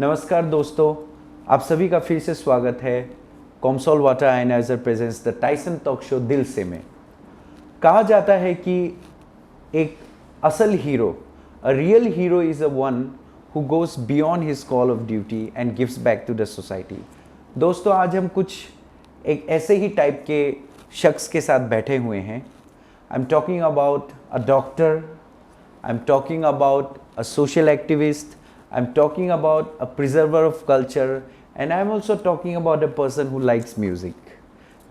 नमस्कार दोस्तों, आप सभी का फिर से स्वागत है। Comsol water ionizer presents the Tyson talk show दिल से में। कहा जाता है कि एक असल hero, a real hero is a one who goes beyond his call of duty and gives back to the society. दोस्तों, आज हम कुछ एक ऐसे ही टाइप के शख्स के साथ बैठे हुए हैं। I am talking about a doctor, I'm talking about a social activist, I'm talking about a preserver of culture, and I'm also talking about a person who likes music.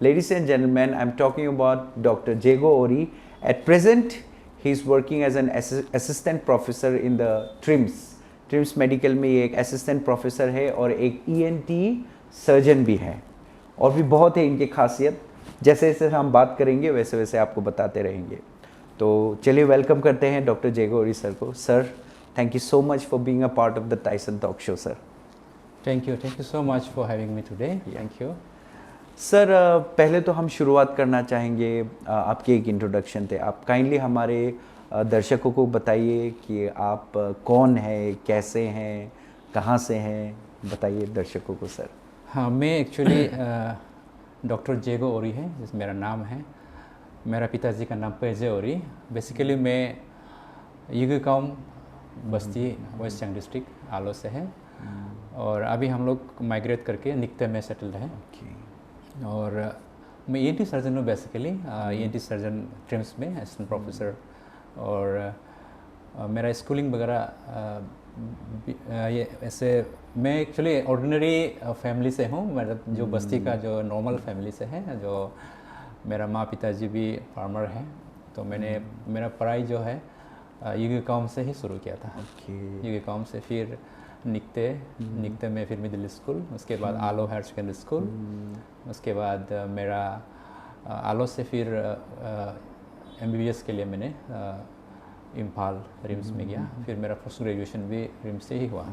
Ladies and gentlemen, I'm talking about Dr. Jago Ori. At present, he's working as an assistant professor in the TRIMS. TRIMS medical में ये एक assistant professor है और एक ENT surgeon भी है, और भी बहुत है इनकी खासियत। जैसे जैसे हम बात करेंगे वैसे वैसे आपको बताते रहेंगे। तो चलिए वेलकम करते हैं डॉक्टर जेगो ओरी सर को। Sir, thank you so much for being a part of the Tyson talk show sir. Thank you so much for having me today. Thank you sir, पहले तो हम शुरुआत करना चाहेंगे, आपकी एक इंट्रोडक्शन थे। आप काइंडली हमारे दर्शकों को बताइए कि आप कौन हैं, कैसे हैं, कहाँ से हैं, बताइए दर्शकों को सर। हाँ, मैं एक्चुअली डॉक्टर जेगो ओरी है, जिस मेरा नाम है। मेरा पिताजी का नाम पेजे ओरी। बेसिकली मैं युगकाम बस्ती वेस्ट सियांग डिस्ट्रिक्ट आलो से है, और अभी हम लोग माइग्रेट करके निकते में सेटल्ड है। और मैं ENT सर्जन हूँ बेसिकली, ENT सर्जन ट्रिम्स में असिस्टेंट प्रोफेसर। और मेरा स्कूलिंग वगैरह ये ऐसे, मैं एक्चुअली ऑर्डिनरी फैमिली से हूँ, मतलब जो बस्ती का जो नॉर्मल फैमिली से है। जो मेरा माँ पिताजी भी फार्मर हैं, तो मैंने मेरा पढ़ाई जो है युगकाम से ही शुरू किया था। युगकाम से फिर निकते में फिर मिडिल स्कूल, उसके बाद आलो हायर सेकेंडरी स्कूल, उसके बाद मेरा आलो से फिर MBBS के लिए मैंने इम्फाल रिम्स में गया। फिर मेरा पोस्ट ग्रेजुएशन भी रिम्स से ही हुआ।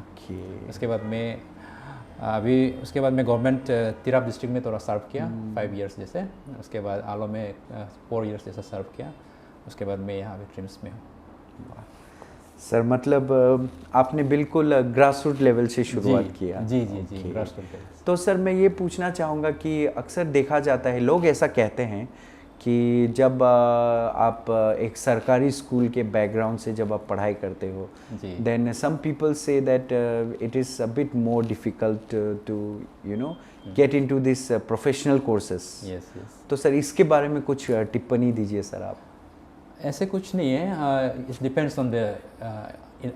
उसके बाद मैं गवर्नमेंट तिराप डिस्ट्रिक्ट में थोड़ा सर्व किया 5 इयर्स जैसे। उसके बाद आलो में 4 इयर्स जैसा सर्व किया। उसके बाद मैं यहाँ पे ट्रिम्स में हूँ। सर, मतलब आपने बिल्कुल ग्रास रूट लेवल से शुरुआत किया। जी ग्रास रूट लेवल। तो सर, मैं ये पूछना चाहूँगा कि अक्सर देखा जाता है, लोग ऐसा कहते हैं कि जब आप एक सरकारी स्कूल के बैकग्राउंड से जब आप पढ़ाई करते हो, then some people say that it is a bit more difficult to get into this professional courses. तो सर, इसके बारे में कुछ टिप्पणी दीजिए सर आप। ऐसे कुछ नहीं है, इट डिपेंड्स ऑन द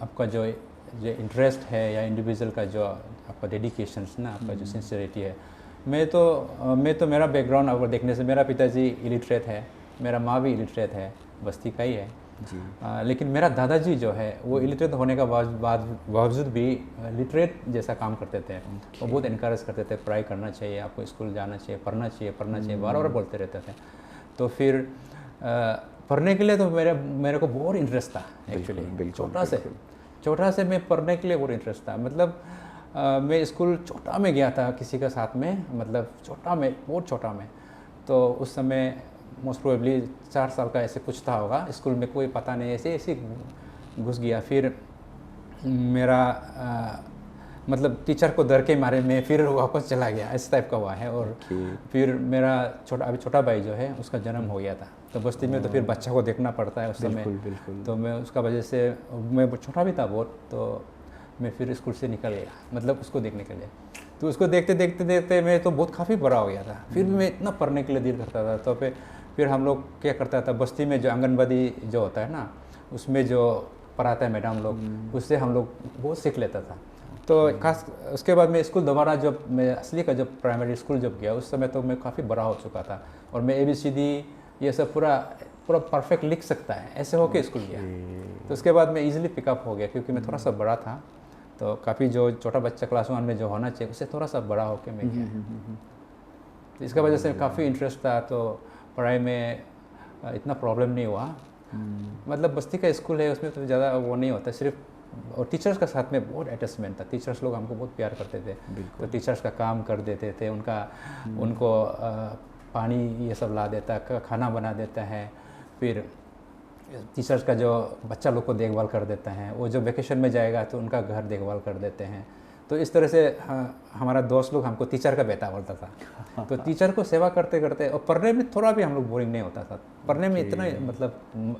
आपका जो इंटरेस्ट है, या इंडिविजुअल का जो आपका डेडिकेशन ना, आपका जो सिंसियरिटी है। मैं तो मेरा बैकग्राउंड अगर देखने से, मेरा पिताजी इलिटरेट है, मेरा माँ भी इलिटरेट है, बस्ती का ही है जी। लेकिन मेरा दादाजी जो है वो इलिटरेट होने का बावजूद भी लिटरेट जैसा काम करते थे। वो बहुत इनकरेज करते थे, पढ़ाई करना चाहिए, आपको स्कूल जाना चाहिए, पढ़ना चाहिए, बार बार बोलते रहते थे। तो फिर पढ़ने के लिए तो मेरे को बहुत इंटरेस्ट था एक्चुअली। छोटा से मैं पढ़ने के लिए बहुत इंटरेस्ट था। मतलब मैं स्कूल छोटा में गया था किसी के साथ में, मतलब बहुत छोटा में। तो उस समय मोस्ट प्रोबेबली 4 साल का ऐसे कुछ था होगा। स्कूल में कोई पता नहीं, ऐसे घुस गया। फिर मेरा मतलब टीचर को डर के मारे में फिर वापस चला गया, इस टाइप का हुआ है। और फिर मेरा छोटा भाई जो है उसका जन्म हो गया था। तो बस्ती में तो फिर बच्चा को देखना पड़ता है उस समय। तो मैं उसका वजह से, मैं छोटा भी था बहुत, तो मैं फिर स्कूल से निकल गया, मतलब उसको देखने के लिए। तो उसको देखते मैं तो बहुत काफ़ी बड़ा हो गया था। फिर भी मैं इतना पढ़ने के लिए दिल करता था। तो फिर हम लोग क्या करता था, बस्ती में जो आंगनबाड़ी जो होता है ना, उसमें जो पढ़ाता है मैडम लोग, उससे हम लोग बहुत सीख लेता था। तो खास उसके बाद मैं स्कूल दोबारा जब मैं असली का जब प्राइमरी स्कूल जब गया, उस समय तो मैं काफ़ी बड़ा हो चुका था, और मैं ABCD ये सब पूरा परफेक्ट लिख सकता है, ऐसे होके स्कूल गया। तो उसके बाद मैं इजीली पिकअप हो गया, क्योंकि मैं थोड़ा सा बड़ा था। तो काफ़ी जो छोटा बच्चा क्लास 1 में जो होना चाहिए, उससे थोड़ा सा बड़ा होके मैं गया। तो इसका वजह से काफ़ी इंटरेस्ट था। तो पढ़ाई में इतना प्रॉब्लम नहीं हुआ। मतलब बस्ती का स्कूल है, उसमें तो ज़्यादा वो नहीं होता, सिर्फ। और टीचर्स का साथ में बहुत अटैचमेंट था। टीचर्स लोग हमको बहुत प्यार करते थे। तो टीचर्स का काम कर देते थे, उनको पानी ये सब ला देता, खाना बना देता है। फिर टीचर्स का जो बच्चा लोग को देखभाल कर देता है, वो जो वेकेशन में जाएगा तो उनका घर देखभाल कर देते हैं। तो तो इस तरह से हमारा दोस्त लोग हमको टीचर का बेटा बोलता था। तो टीचर को सेवा करते करते और पढ़ने में थोड़ा भी हम लोग बोरिंग नहीं होता था। पढ़ने में इतना मतलब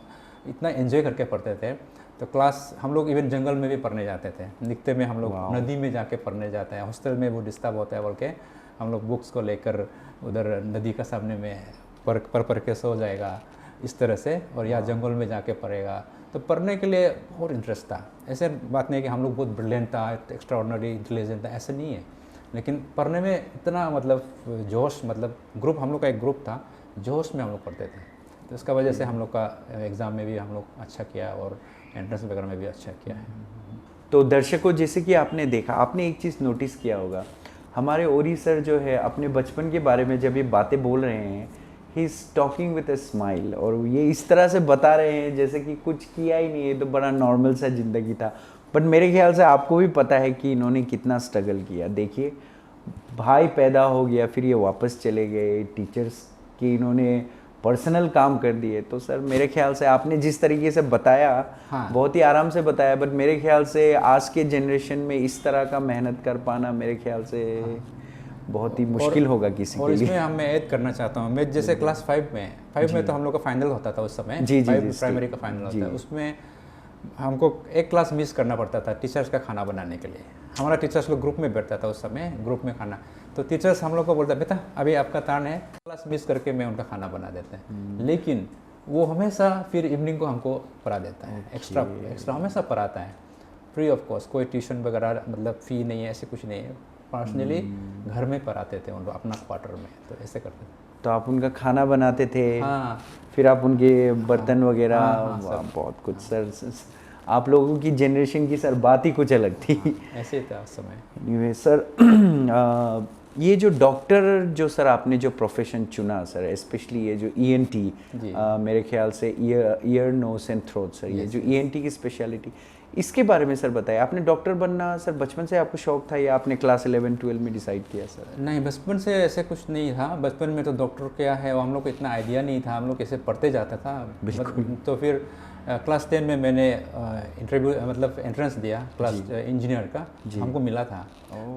इतना एंजॉय करके पढ़ते थे। तो क्लास हम लोग इवन जंगल में भी पढ़ने जाते थे। निकते में हम लोग नदी में जाके पढ़ने जाते हैं। हॉस्टल में वो डिस्टर्ब होता है बोल के हम लोग बुक्स को लेकर उधर नदी का सामने में पढ़ के सो जाएगा इस तरह से, और या जंगल में जाके पढ़ेगा। तो पढ़ने के लिए बहुत इंटरेस्ट था। ऐसे बात नहीं कि हम लोग बहुत ब्रिलियंट था, एक्स्ट्रा ऑर्डिनरी इंटेलिजेंट था, ऐसे नहीं है। लेकिन पढ़ने में इतना मतलब जोश, मतलब ग्रुप, हम लोग का एक ग्रुप था, जोश में हम लोग पढ़ते थे। तो इसका वजह से हम लोग का एग्ज़ाम में भी हम लोग अच्छा किया और एंट्रेंस वगैरह में भी अच्छा किया है। तो दर्शकों, जैसे कि आपने देखा, आपने एक चीज़ नोटिस किया होगा, हमारे ओरी सर जो है अपने बचपन के बारे में जब ये बातें बोल रहे हैं, he is talking with a smile, और ये इस तरह से बता रहे हैं जैसे कि कुछ किया ही नहीं है, तो बड़ा नॉर्मल सा ज़िंदगी था। बट मेरे ख्याल से आपको भी पता है कि इन्होंने कितना स्ट्रगल किया। देखिए, भाई पैदा हो गया, फिर ये वापस चले गए, टीचर्स के इन्होंने पर्सनल काम कर दिए। तो सर मेरे ख्याल से आपने जिस तरीके से बताया, हाँ। बहुत ही आराम से बताया, बट मेरे ख्याल से आज के जनरेशन में इस तरह का मेहनत कर पाना मेरे ख्याल से बहुत ही मुश्किल होगा किसी और के लिए। इसमें मैं ऐड करना चाहता हूँ, मैं जैसे क्लास 5 में तो हम लोग का फाइनल होता था उस समय। जी, 5 प्राइमरी का फाइनल होता है, उसमें हमको एक क्लास मिस करना पड़ता था टीचर्स का खाना बनाने के लिए। हमारा टीचर्स लोग ग्रुप में बैठता था उस समय, ग्रुप में खाना। तो टीचर्स हम लोग को बोलता, बेटा अभी आपका टर्न है, क्लास मिस करके मैं उनका खाना बना देते हैं। लेकिन वो हमेशा फिर इवनिंग को हमको पढ़ा देता है, एक्स्ट्रा हमेशा पढ़ाता है, फ्री ऑफ कॉस्ट। कोई ट्यूशन वगैरह मतलब फ़ी नहीं है, ऐसे कुछ नहीं है। पर्सनली घर में पढ़ाते थे उनको अपना क्वार्टर में, तो ऐसे करते थे। तो आप उनका खाना बनाते थे? हाँ। फिर आप उनके बर्तन वगैरह, हाँ, बहुत कुछ सर। आप लोगों की जनरेशन की सर बात ही कुछ अलग थी। ऐसे ही था उस समय। एनीवे सर, ये जो डॉक्टर जो सर आपने जो प्रोफेशन चुना सर, स्पेशली ये जो ईएनटी, मेरे ख्याल से ear nose and throat sir, ये जो ईएनटी की स्पेशलिटी, इसके बारे में सर बताइए। आपने डॉक्टर बनना सर बचपन से आपको शौक था या आपने क्लास 11-12 में डिसाइड किया सर? नहीं, बचपन से ऐसे कुछ नहीं था। बचपन में तो डॉक्टर क्या है वो हम लोग को इतना आइडिया नहीं था, हम लोग कैसे पढ़ते जाता था। तो फिर क्लास 10 में मैंने इंटरव्यू मतलब एंट्रेंस दिया क्लास इंजीनियर का, हमको मिला था।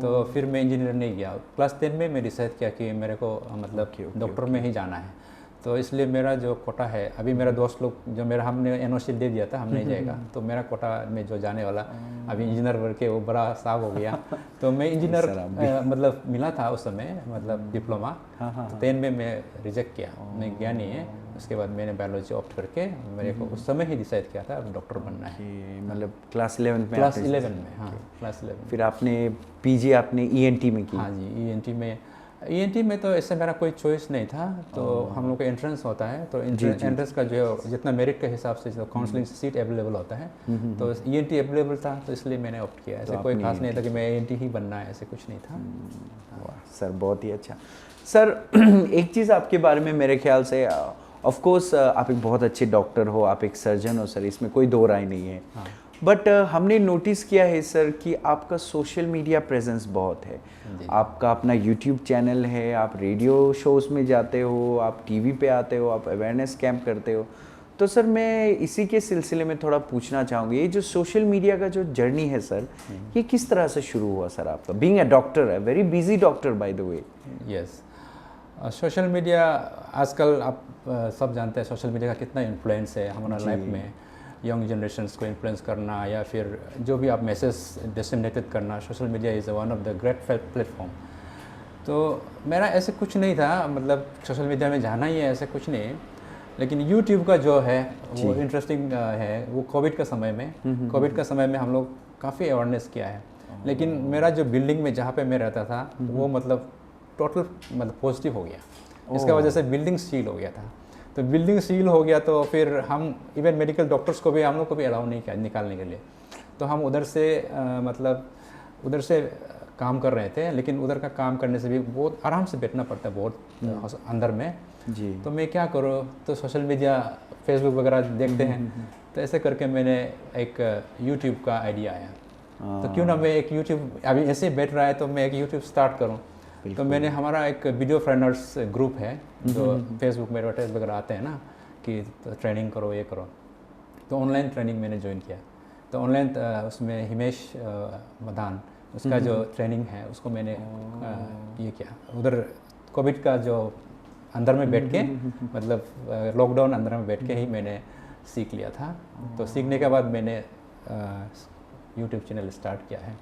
तो फिर मैं इंजीनियर नहीं गया। क्लास 10 में मैं डिसाइड किया कि मेरे को मतलब डॉक्टर में ही जाना है। तो इसलिए मेरा जो कोटा है, अभी मेरा दोस्त लोग जो मेरा, हमने एनओसी दे दिया था, हम नहीं जाएगा। तो मेरा कोटा में जो जाने वाला अभी इंजीनियर बन के वो बड़ा साफ हो गया। तो मैं इंजीनियर मतलब मिला था उस समय, मतलब डिप्लोमा। तो 10 में मैं रिजेक्ट किया, मैं गया नहीं है। उसके बाद मैंने बायोलॉजी ऑप्ट करके मेरे को उस समय ही डिसाइड किया था डॉक्टर बनना है। मतलब क्लास 11 में? क्लास 11 में, हाँ क्लास 11। फिर आपने पीजी आपने ईएनटी में की? हाँ जी, ईएनटी में तो ऐसे मेरा कोई चॉइस नहीं था। तो हम लोग का एंट्रेंस होता है, तो एंट्रेंस का जो जितना मेरिट के हिसाब से जो काउंसलिंग सीट अवेलेबल होता है, तो ईएनटी अवेलेबल था, तो इसलिए मैंने ऑप्ट किया। ऐसे कोई खास नहीं था कि मैं ईएनटी ही बनना है, ऐसे कुछ नहीं था। वाह सर, बहुत ही अच्छा सर। एक चीज़ आपके बारे में मेरे ख्याल से, ऑफ कोर्स आप एक बहुत अच्छे डॉक्टर हो, आप एक सर्जन हो सर, इसमें कोई दो राय नहीं है। बट हमने नोटिस किया है सर कि आपका सोशल मीडिया प्रेजेंस बहुत है। आपका अपना यूट्यूब चैनल है, आप रेडियो शोज़ में जाते हो, आप टीवी पे आते हो, आप अवेयरनेस कैंप करते हो। तो सर मैं इसी के सिलसिले में थोड़ा पूछना चाहूँगी, ये जो सोशल मीडिया का जो जर्नी है सर, ये किस तरह से शुरू हुआ सर आपका? बीइंग अ डॉक्टर, है very busy doctor by the way. Yes, social media आजकल आप सब जानते हैं सोशल मीडिया का कितना इन्फ्लुएंस है हमारा लाइफ में। यंग जनरेशन्स को इन्फ्लुएंस करना या फिर जो भी आप मैसेज डिसमिनेटेड करना, social media is one of the great platform. तो मेरा ऐसे कुछ नहीं था, मतलब सोशल मीडिया में जाना ही है ऐसे कुछ नहीं। लेकिन यूट्यूब का जो है वो इंटरेस्टिंग है। वो कोविड का समय में हम लोग काफ़ी अवेयरनेस किया है। लेकिन मेरा जो बिल्डिंग में जहाँ पे मैं रहता था वो मतलब टोटल मतलब पॉजिटिव हो गया। इसका वजह से बिल्डिंग सील हो गया था। तो बिल्डिंग सील हो गया तो फिर हम इवन मेडिकल डॉक्टर्स को भी हम लोग को भी अलाउ नहीं किया निकालने के लिए। तो हम उधर से काम कर रहे थे, लेकिन उधर का काम करने से भी बहुत आराम से बैठना पड़ता है, बहुत अंदर में जी। तो मैं क्या करूँ, तो सोशल मीडिया फेसबुक वगैरह देखते हैं। तो ऐसे करके मैंने एक यूट्यूब का आइडिया आया, तो क्यों ना मैं एक यूट्यूब, अभी ऐसे बैठ रहा है तो मैं एक यूट्यूब स्टार्ट करूँ। तो मैंने, हमारा एक वीडियो ट्रेनर्स ग्रुप है जो फेसबुक में एडवर्टाइज वगैरह आते हैं ना कि तो ट्रेनिंग करो ये करो, तो ऑनलाइन ट्रेनिंग मैंने ज्वाइन किया। तो ऑनलाइन उसमें हिमेश मदान उसका जो ट्रेनिंग है उसको मैंने ये किया उधर कोविड का जो अंदर में बैठ के मतलब लॉकडाउन अंदर में बैठ के ही मैंने सीख लिया था। तो सीखने के बाद मैंने यूट्यूब चैनल स्टार्ट किया है।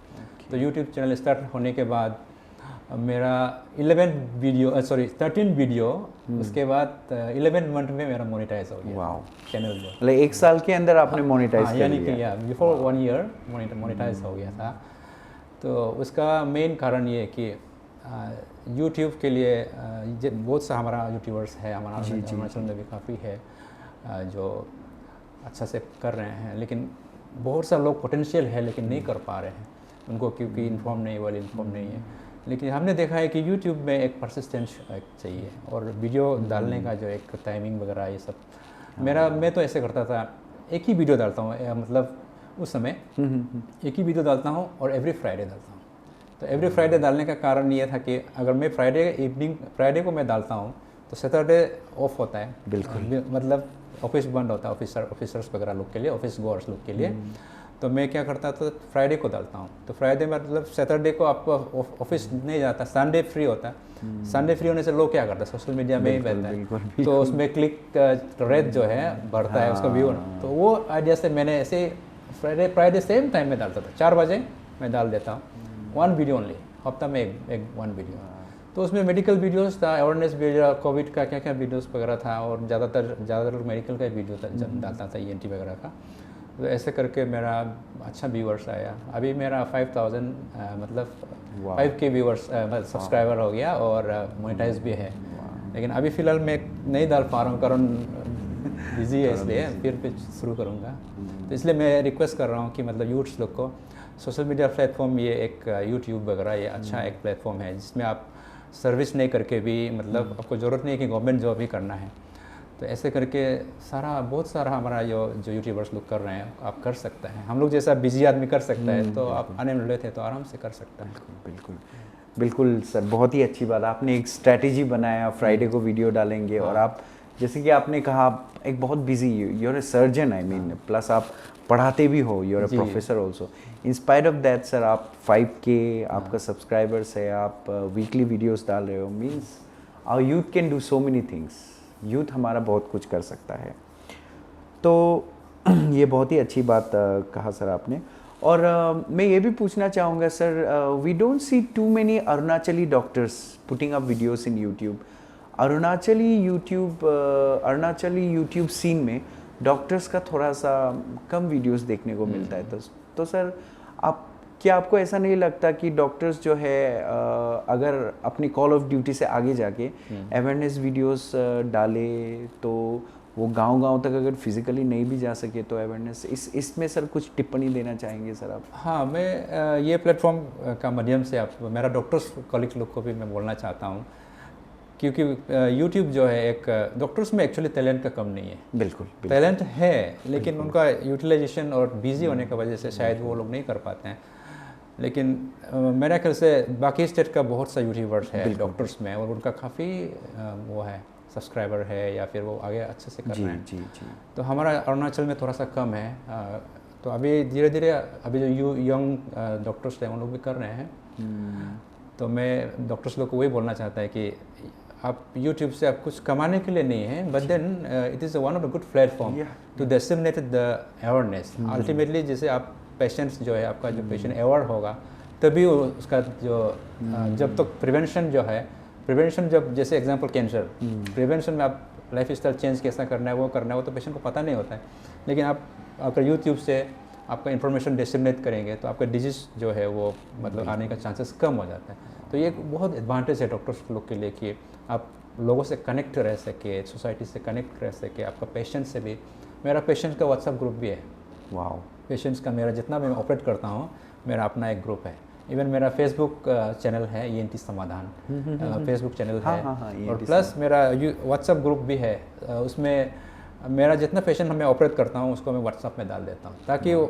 तो यूट्यूब चैनल स्टार्ट होने के बाद मेरा 13 वीडियो उसके बाद 11 मंथ में मेरा मोनेटाइज हो गया चैनल जो मतलब 1 साल के अंदर आपने मोनेटाइज कर यानी लिया। कि बिफोर 1 ईयर मोनेटाइज हो गया था। तो उसका मेन कारण ये है कि यूट्यूब के लिए बहुत सा हमारा यूट्यूबर्स है, हमारा अरुणाचल में भी काफ़ी है जो अच्छा से कर रहे हैं, लेकिन बहुत सा लोग पोटेंशियल है लेकिन नहीं कर पा रहे हैं उनको, क्योंकि इन्फॉर्म नहीं है। लेकिन हमने देखा है कि यूट्यूब में एक परसिस्टेंस चाहिए और वीडियो डालने का जो एक टाइमिंग वगैरह ये सब मैं तो ऐसे करता था, एक ही वीडियो डालता हूँ, मतलब उस समय एक ही वीडियो डालता हूँ और एवरी फ्राइडे डालता हूँ। तो एवरी फ्राइडे डालने का कारण ये था कि अगर मैं फ्राइडे को मैं डालता हूँ तो सैटरडे ऑफ होता है, बिल्कुल, मतलब ऑफिस बंद होता है ऑफिसर्स वगैरह लोग के लिए, ऑफिस गोअर्स लोग के लिए। तो मैं क्या करता था, फ्राइडे को डालता हूँ। तो फ्राइडे में मतलब सैटरडे को आपका ऑफिस नहीं जाता, संडे फ्री होता है। संडे फ्री होने से लोग क्या करते हैं, सोशल मीडिया में ही रहता है, तो उसमें क्लिक रेट जो है बढ़ता है, उसका व्यू। तो वो आइडिया से मैंने ऐसे फ्राइडे सेम टाइम में डालता था, 4 बजे मैं डाल देता हूँ, 1 वीडियो ओनली, हफ्ता में एक 1 वीडियो। तो उसमें मेडिकल वीडियोस था, अवेयरनेस वीडियो, कोविड का क्या क्या वीडियोस वगैरह था, और ज़्यादातर मेडिकल का वीडियो डालता था, ENT वगैरह का। तो ऐसे करके मेरा अच्छा व्यूअर्स आया। अभी मेरा 5000 मतलब 5K व्यूअर्स सब्सक्राइबर हो गया और मोनेटाइज भी है। लेकिन अभी फ़िलहाल मैं नहीं डाल पा रहा हूँ कारण बिजी है, इसलिए फिर शुरू करूँगा। तो इसलिए मैं रिक्वेस्ट कर रहा हूँ कि मतलब यूथ्स लोग को सोशल मीडिया प्लेटफॉर्म, ये एक यूट्यूब वगैरह ये अच्छा एक प्लेटफॉर्म है जिसमें आप सर्विस नहीं करके भी, मतलब आपको ज़रूरत नहीं है कि गवर्नमेंट जॉब ही करना है। तो ऐसे करके बहुत सारा हमारा जो यूट्यूबर्स लोग कर रहे हैं, आप कर सकते हैं। हम लोग जैसा बिजी आदमी कर सकता है, तो आप अनएम्प्लॉयड थे तो आराम से कर सकता है। बिल्कुल सर, बहुत ही अच्छी बात। आपने एक स्ट्रैटेजी बनाया, फ्राइडे को वीडियो डालेंगे, और आप जैसे कि आपने कहा एक बहुत busy, you are a surgeon, I mean, plus आप पढ़ाते भी हो, you are a professor also. In spite of that sir, आप 5K आपका सब्सक्राइबर्स है, आप वीकली वीडियोस डाल रहे हो, means our youth can do so many things. Youth हमारा बहुत कुछ कर सकता है। तो ये बहुत ही अच्छी बात कहा सर आपने। और मैं ये भी पूछना चाहूँगा sir, we don't see too many Arunachali doctors putting up videos in YouTube. Arunachali YouTube scene में डॉक्टर्स का थोड़ा सा कम वीडियोस देखने को मिलता है। तो सर, क्या आपको ऐसा नहीं लगता कि डॉक्टर्स जो है अगर अपनी कॉल ऑफ ड्यूटी से आगे जाके अवेयरनेस वीडियोस डाले, तो वो गांव-गांव तक अगर फिजिकली नहीं भी जा सके तो अवेयरनेस, इसमें सर कुछ टिप्पणी देना चाहेंगे सर आप? हाँ, मैं ये प्लेटफॉर्म का माध्यम से आप मेरा डॉक्टर्स कॉलीग लोग को भी मैं बोलना चाहता हूँ, क्योंकि यूट्यूब जो है, एक डॉक्टर्स में एक्चुअली टैलेंट का कम नहीं है। बिल्कुल टैलेंट है, लेकिन उनका यूटिलाइजेशन और बिजी होने की वजह से शायद वो लोग नहीं कर पाते हैं। लेकिन मेरा ख्याल से बाकी स्टेट का बहुत सा यूट्यूबर्स है डॉक्टर्स में, और उनका काफ़ी वो है, सब्सक्राइबर है, या फिर वो आगे अच्छे से कर रहे हैं। जी। तो हमारा अरुणाचल में थोड़ा सा कम है। तो अभी धीरे धीरे अभी जो यंग डॉक्टर्स हैं उन लोग भी कर रहे हैं। तो मैं डॉक्टर्स लोग को वही बोलना चाहता है कि आप यूट्यूब से आप कुछ कमाने के लिए नहीं है, but then it is one of the good platform to disseminate the awareness. Ultimately जैसे आप पेशेंट्स जो है, आपका जो पेशेंट अवेयर होगा, तभी उसका जो जब तक प्रिवेंशन जो है, प्रिवेंशन जब जैसे एग्जांपल कैंसर, प्रिवेंशन में आप लाइफ स्टाइल चेंज कैसा करना है, वो तो पेशेंट को पता नहीं होता है। लेकिन आप अगर यूट्यूब से आपका इन्फॉर्मेशन डिसेमिनेट करेंगे तो आपका डिजीज़ जो है वो मतलब आने का चांसेस कम हो जाता है। तो ये एक बहुत एडवांटेज है डॉक्टर्स लोग के लिए कि आप लोगों से कनेक्ट रह सके, सोसाइटी से कनेक्ट रह सके, आपका पेशेंट से भी। मेरा पेशेंट का व्हाट्सएप ग्रुप भी है। वाओ, पेशेंट्स का मेरा जितना भी मैं ऑपरेट करता हूँ, मेरा अपना एक ग्रुप है। इवन मेरा फेसबुक चैनल है, ENT समाधान फेसबुक चैनल है। और प्लस मेरा व्हाट्सएप ग्रुप भी है। उसमें मेरा जितना पेशेंट मैं ऑपरेट करता हूँ उसको मैं व्हाट्सएप में डाल देता हूँ, ताकि वो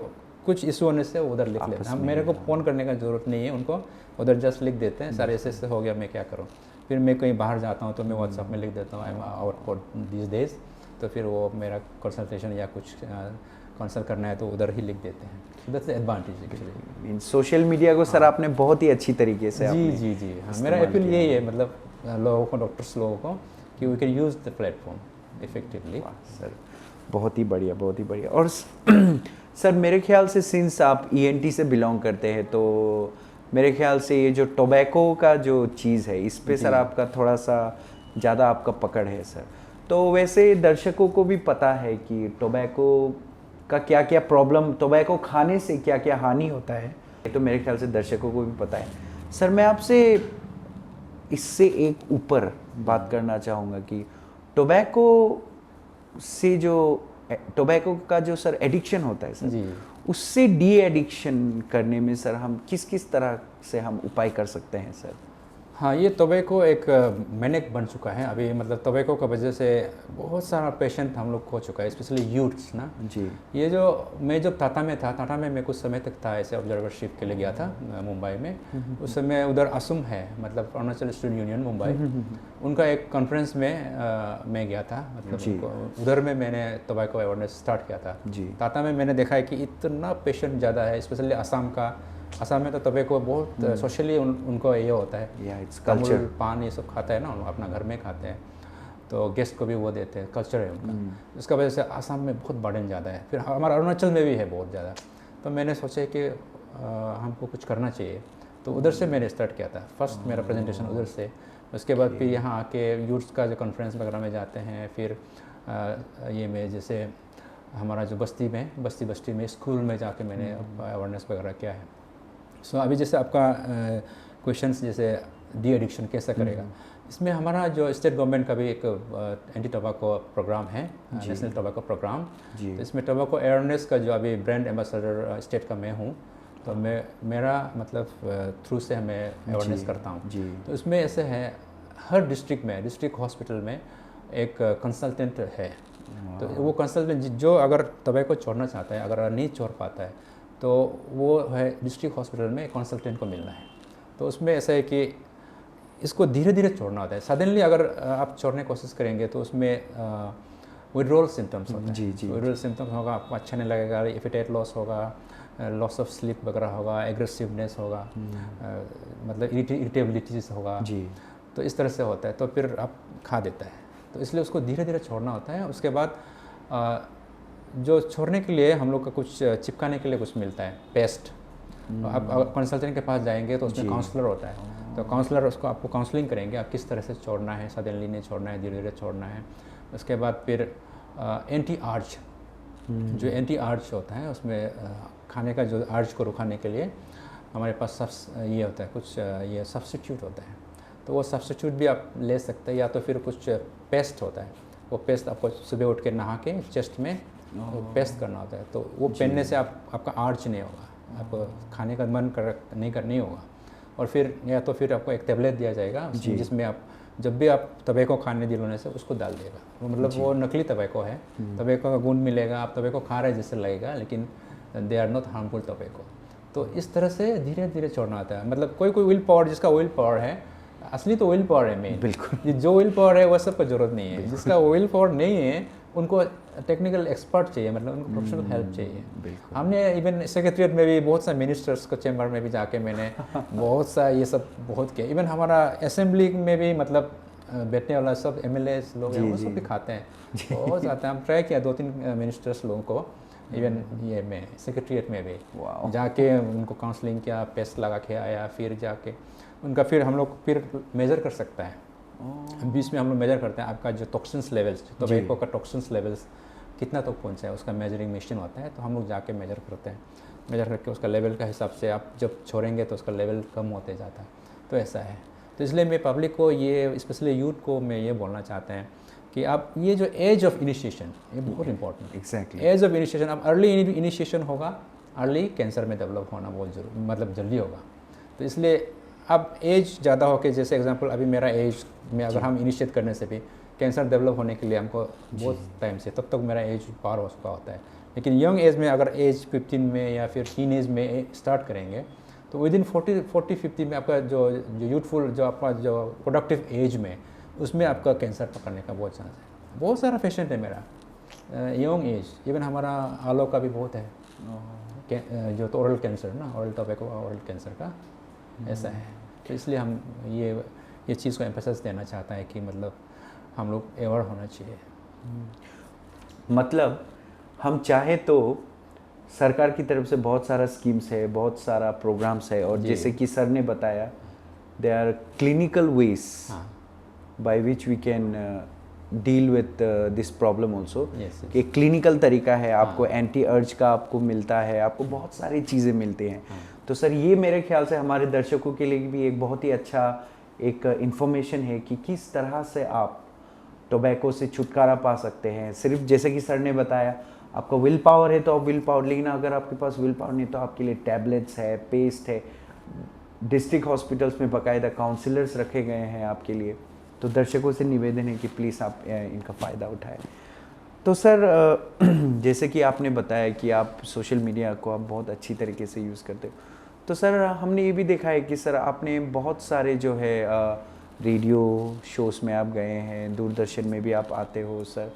कुछ इशू होने से उधर लिख लेते हैं। मेरे को फ़ोन करने का ज़रूरत नहीं है, उनको उधर जस्ट लिख देते हैं, सर ऐसे हो गया, मैं क्या करूँ। फिर मैं कहीं बाहर जाता हूँ तो मैं व्हाट्सएप में लिख देता हूँ, I am out for this days. तो फिर वो मेरा कंसल्टेशन या कुछ कंसल्ट करना है तो उधर ही लिख देते हैं। So that's the advantage actually. Social media को सर आपने बहुत ही अच्छी तरीके से जी आपने जी जी हाँ, मेरा अपील यही है, मतलब लोगों को, डॉक्टर्स लोगों को, कि we can use the platform effectively. Sir बहुत ही बढ़िया, बहुत ही बढ़िया। और सर मेरे ख्याल से सिंस आप ENT से बिलोंग करते हैं तो मेरे ख्याल से ये जो टोबैको का जो चीज़ है इस पे सर आपका थोड़ा सा ज़्यादा आपका पकड़ है सर। तो वैसे दर्शकों को भी पता है कि टोबैको का क्या क्या प्रॉब्लम, टोबैको खाने से क्या क्या हानि होता है, तो मेरे ख्याल से दर्शकों को भी पता है। सर मैं आपसे इससे एक ऊपर बात करना चाहूँगा कि टोबैको से जो टोबैको का जो सर एडिक्शन होता है सर, जी उससे डी एडिक्शन करने में सर हम किस किस तरह से हम उपाय कर सकते हैं सर? हाँ, ये टोबैको एक मैनेक बन चुका है अभी, मतलब टोबैको की वजह से बहुत सारा पेशेंट हम लोग खो चुका है, स्पेशली यूथ्स ना। जी ये जो मैं जब टाटा में था, टाटा में मैं कुछ समय तक था, ऐसे ऑब्जर्वरशिप के लिए गया था मुंबई में। उस समय उधर असम है, मतलब अरुणाचल स्टूडेंट यूनियन मुंबई, उनका एक कॉन्फ्रेंस में मैं गया था, मतलब उधर में मैंने टोबैको अवेयरनेस स्टार्ट किया था। जी टाटा में मैंने देखा है कि इतना पेशेंट ज़्यादा है, स्पेशली असम का। असम में तो टोबैको बहुत सोशली उनको ये होता है, या इट्स तमुल कल्चर। पान ये सब खाता है ना, अपना घर में खाते हैं, तो गेस्ट को भी वो देते हैं, कल्चर है उनका। इसका वजह से असम में बहुत बर्डन ज़्यादा है, फिर हमारा अरुणाचल में भी है बहुत ज़्यादा। तो मैंने सोचा कि हमको कुछ करना चाहिए, तो उधर से मैंने स्टार्ट किया था। फर्स्ट मेरा प्रेजेंटेशन उधर से, उसके बाद फिर यहाँ आके यूथ्स का जो कॉन्फ्रेंस वगैरह में जाते हैं, फिर ये में जैसे हमारा जो बस्ती में स्कूल में जाके मैंने अवेयरनेस वगैरह किया है। सो अभी जैसे आपका क्वेश्चंस जैसे डी एडिक्शन कैसा करेगा, इसमें हमारा जो स्टेट गवर्नमेंट का भी एक एंटी टोबैको प्रोग्राम है, नेशनल टोबैको प्रोग्राम। तो इसमें टोबैको अवेयरनेस का जो अभी ब्रांड एम्बेसडर स्टेट का मैं हूँ, तो मेरा मतलब थ्रू से मैं अवेयरनेस करता हूँ। तो इसमें ऐसे है, हर डिस्ट्रिक्ट में, डिस्ट्रिक्ट हॉस्पिटल में एक कंसल्टेंट है। तो वो कंसल्टेंट जो अगर टोबैको छोड़ना चाहता है, अगर नहीं छोड़ पाता है, तो वो है डिस्ट्रिक्ट हॉस्पिटल में कंसल्टेंट को मिलना है। तो उसमें ऐसा है कि इसको धीरे धीरे छोड़ना होता है। सडनली अगर आप छोड़ने की कोशिश करेंगे तो उसमें विड्रॉल सिम्टम्स होते हैं। विड्रॉल सिम्टम्स होगा, आपको अच्छा नहीं लगेगा, एपेटाइट लॉस होगा, लॉस ऑफ स्लीप वगैरह होगा, एग्रेसिवनेस होगा, मतलब इरिटेबिलिटीज होगा। तो इस तरह से होता है, तो फिर आप खा देता है। तो इसलिए उसको धीरे धीरे छोड़ना होता है। उसके बाद जो छोड़ने के लिए हम लोग का कुछ चिपकाने के लिए कुछ मिलता है, पेस्ट। तो आप कंसल्टेंट के पास जाएंगे तो उसमें काउंसलर होता है, तो काउंसलर उसको आपको काउंसलिंग करेंगे, आप किस तरह से छोड़ना है, सडनली नहीं छोड़ना है, धीरे धीरे छोड़ना है। उसके बाद फिर एंटी आर्च, जो एंटी आर्च होता है, उसमें खाने का जो आर्च को रुकाने के लिए हमारे पास ये होता है, कुछ ये सब्स्टिट्यूट होता है। तो वो सब्स्टिट्यूट भी आप ले सकते हैं, या तो फिर कुछ पेस्ट होता है, वो पेस्ट आपको सुबह उठ के नहा के चेस्ट में पेस्ट करना होता है। तो वो पहनने से आपका आर्च नहीं होगा, आपको खाने का मन नहीं होगा। और फिर या तो फिर आपको एक टेबलेट दिया जाएगा जिसमें आप जब भी आप टोबैको खाने दिलाने से उसको डाल देगा, वो मतलब वो नकली टोबैको है, टोबैको का गुण मिलेगा, आप टोबैको खा रहे जैसे लगेगा, लेकिन they are not harmful tobacco. तो इस तरह से धीरे धीरे छोड़ना आता है। मतलब कोई विल पावर, जिसका विल पावर है, असली तो विल पावर है मेन, बिल्कुल जो विल पावर है वो सब पर जरूरत नहीं है। जिसका विल पावर नहीं है उनको टेक्निकल एक्सपर्ट चाहिए, मतलब उनको प्रोफेशनल हेल्प चाहिए। हमने इवन सेक्रेटरीट में भी बहुत सा मिनिस्टर्स को चैम्बर में भी जाके मैंने बहुत सा ये सब बहुत किया। इवन हमारा असेंबली में भी, मतलब बैठने वाला सब MLAs लोग हैं, वो सब भी खाते हैं, बहुत जाते हैं। हम ट्राई किया 2-3 मिनिस्टर्स लोगों को, इवन ये में सेक्रेटरीट में भी जाके उनको काउंसलिंग किया, पेस्ट लगा के आया, फिर जाके उनका फिर हम लोग फिर मेज़र कर सकता है। बीच में हम लोग मेजर करते हैं आपका जो टॉक्सिन्स लेवल्स, टोबैको का टॉक्सिन्स लेवल्स कितना तक पहुंचा है, उसका मेजरिंग मशीन होता है। तो हम लोग जाके मेजर करते हैं, मेजर करके उसका लेवल का हिसाब से आप जब छोड़ेंगे तो उसका लेवल कम होते जाता है। तो ऐसा है। तो इसलिए मैं पब्लिक को ये, स्पेशली यूथ को मैं ये बोलना चाहता है कि आप ये जो एज ऑफ इनिशिएशन, ये बहुत important. Exactly, age of initiation, अब अर्ली इनिशिएशन होगा, अर्ली कैंसर में डेवलप होना बहुत जरूरी, मतलब जल्दी होगा। तो इसलिए अब एज ज़्यादा हो के, जैसे एग्जांपल अभी मेरा एज में अगर हम इनिशिएट करने से भी कैंसर डेवलप होने के लिए हमको बहुत टाइम से, तब तक मेरा एज पार हो चुका होता है। लेकिन यंग एज में अगर एज 15 में या फिर टीन एज में स्टार्ट करेंगे तो विदिन 40-50 में आपका जो यूथफुल, जो आपका जो प्रोडक्टिव एज में, उसमें आपका कैंसर पकड़ने का बहुत चांस है। बहुत सारा पेशेंट है मेरा यंग एज। इवन हमारा आलो का भी बहुत है जो तो ओरल कैंसर ना, ओरल टोबैको ओरल कैंसर का ऐसा है। तो इसलिए हम ये चीज़ को एम्फेसाइज देना चाहता है कि मतलब हम लोग अवेयर होना चाहिए। मतलब हम चाहे तो सरकार की तरफ से बहुत सारा स्कीम्स है, बहुत सारा प्रोग्राम्स है, और जैसे कि सर ने बताया they are clinical ways by which we can deal with this problem also. एक क्लिनिकल तरीका है, आपको एंटी अर्ज का आपको मिलता है, आपको बहुत सारी चीज़ें मिलती हैं। तो सर ये मेरे ख्याल से हमारे दर्शकों के लिए भी एक बहुत ही अच्छा एक इन्फॉर्मेशन है कि किस तरह से आप टोबैको से छुटकारा पा सकते हैं। सिर्फ जैसे कि सर ने बताया आपका विल पावर है तो आप विल पावर, लेकिन अगर आपके पास विल पावर नहीं तो आपके लिए टैबलेट्स है, पेस्ट है, डिस्ट्रिक्ट हॉस्पिटल्स में बाकायदा काउंसलर्स रखे गए हैं आपके लिए। तो दर्शकों से निवेदन है कि प्लीज़ आप इनका फ़ायदा उठाएं। तो सर जैसे कि आपने बताया कि आप सोशल मीडिया को आप बहुत अच्छी तरीके से यूज़ करते हो, तो सर हमने ये भी देखा है कि सर आपने बहुत सारे जो है रेडियो शोज़ में आप गए हैं, दूरदर्शन में भी आप आते हो सर।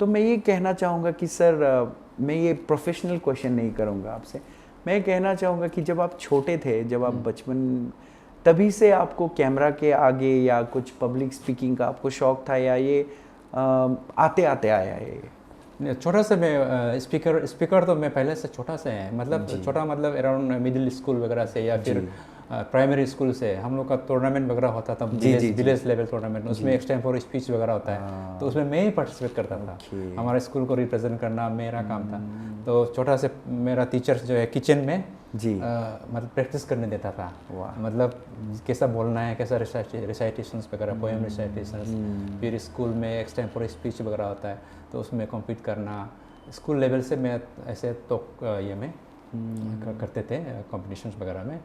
तो मैं ये कहना चाहूँगा कि सर मैं ये प्रोफेशनल क्वेश्चन नहीं करूँगा आपसे, मैं कहना चाहूँगा कि जब आप छोटे थे, जब आप बचपन, तभी से आपको कैमरा के आगे या कुछ पब्लिक स्पीकिंग का आपको शौक़ था, या ये आते आते आया है? छोटा से मैं स्पीकर तो मैं पहले से छोटा से है, मतलब छोटा मतलब अराउंड मिडिल स्कूल वगैरह से या फिर प्राइमरी स्कूल से हम लोग का टूर्नामेंट वगैरह होता था, विलेज लेवल टूर्नामेंट, उसमें एक्सटेम्पोररी स्पीच वगैरह होता है, तो उसमें मैं ही पार्टिसिपेट करता था। हमारे स्कूल को रिप्रेजेंट करना मेरा काम था। तो छोटा से मेरा टीचर जो है किचन में मतलब प्रैक्टिस करने देता था, मतलब कैसा बोलना है, कैसा रिसाइटेशंस वगैरह, पोएम रिसाइटेशंस, फिर स्कूल में एक्सटेम्पोररी स्पीच वगैरह होता है तो उसमें कॉम्पीट करना। स्कूल लेवल से मैं ऐसे तो ये में करते थे कॉम्पिटिशन्स वगैरह में।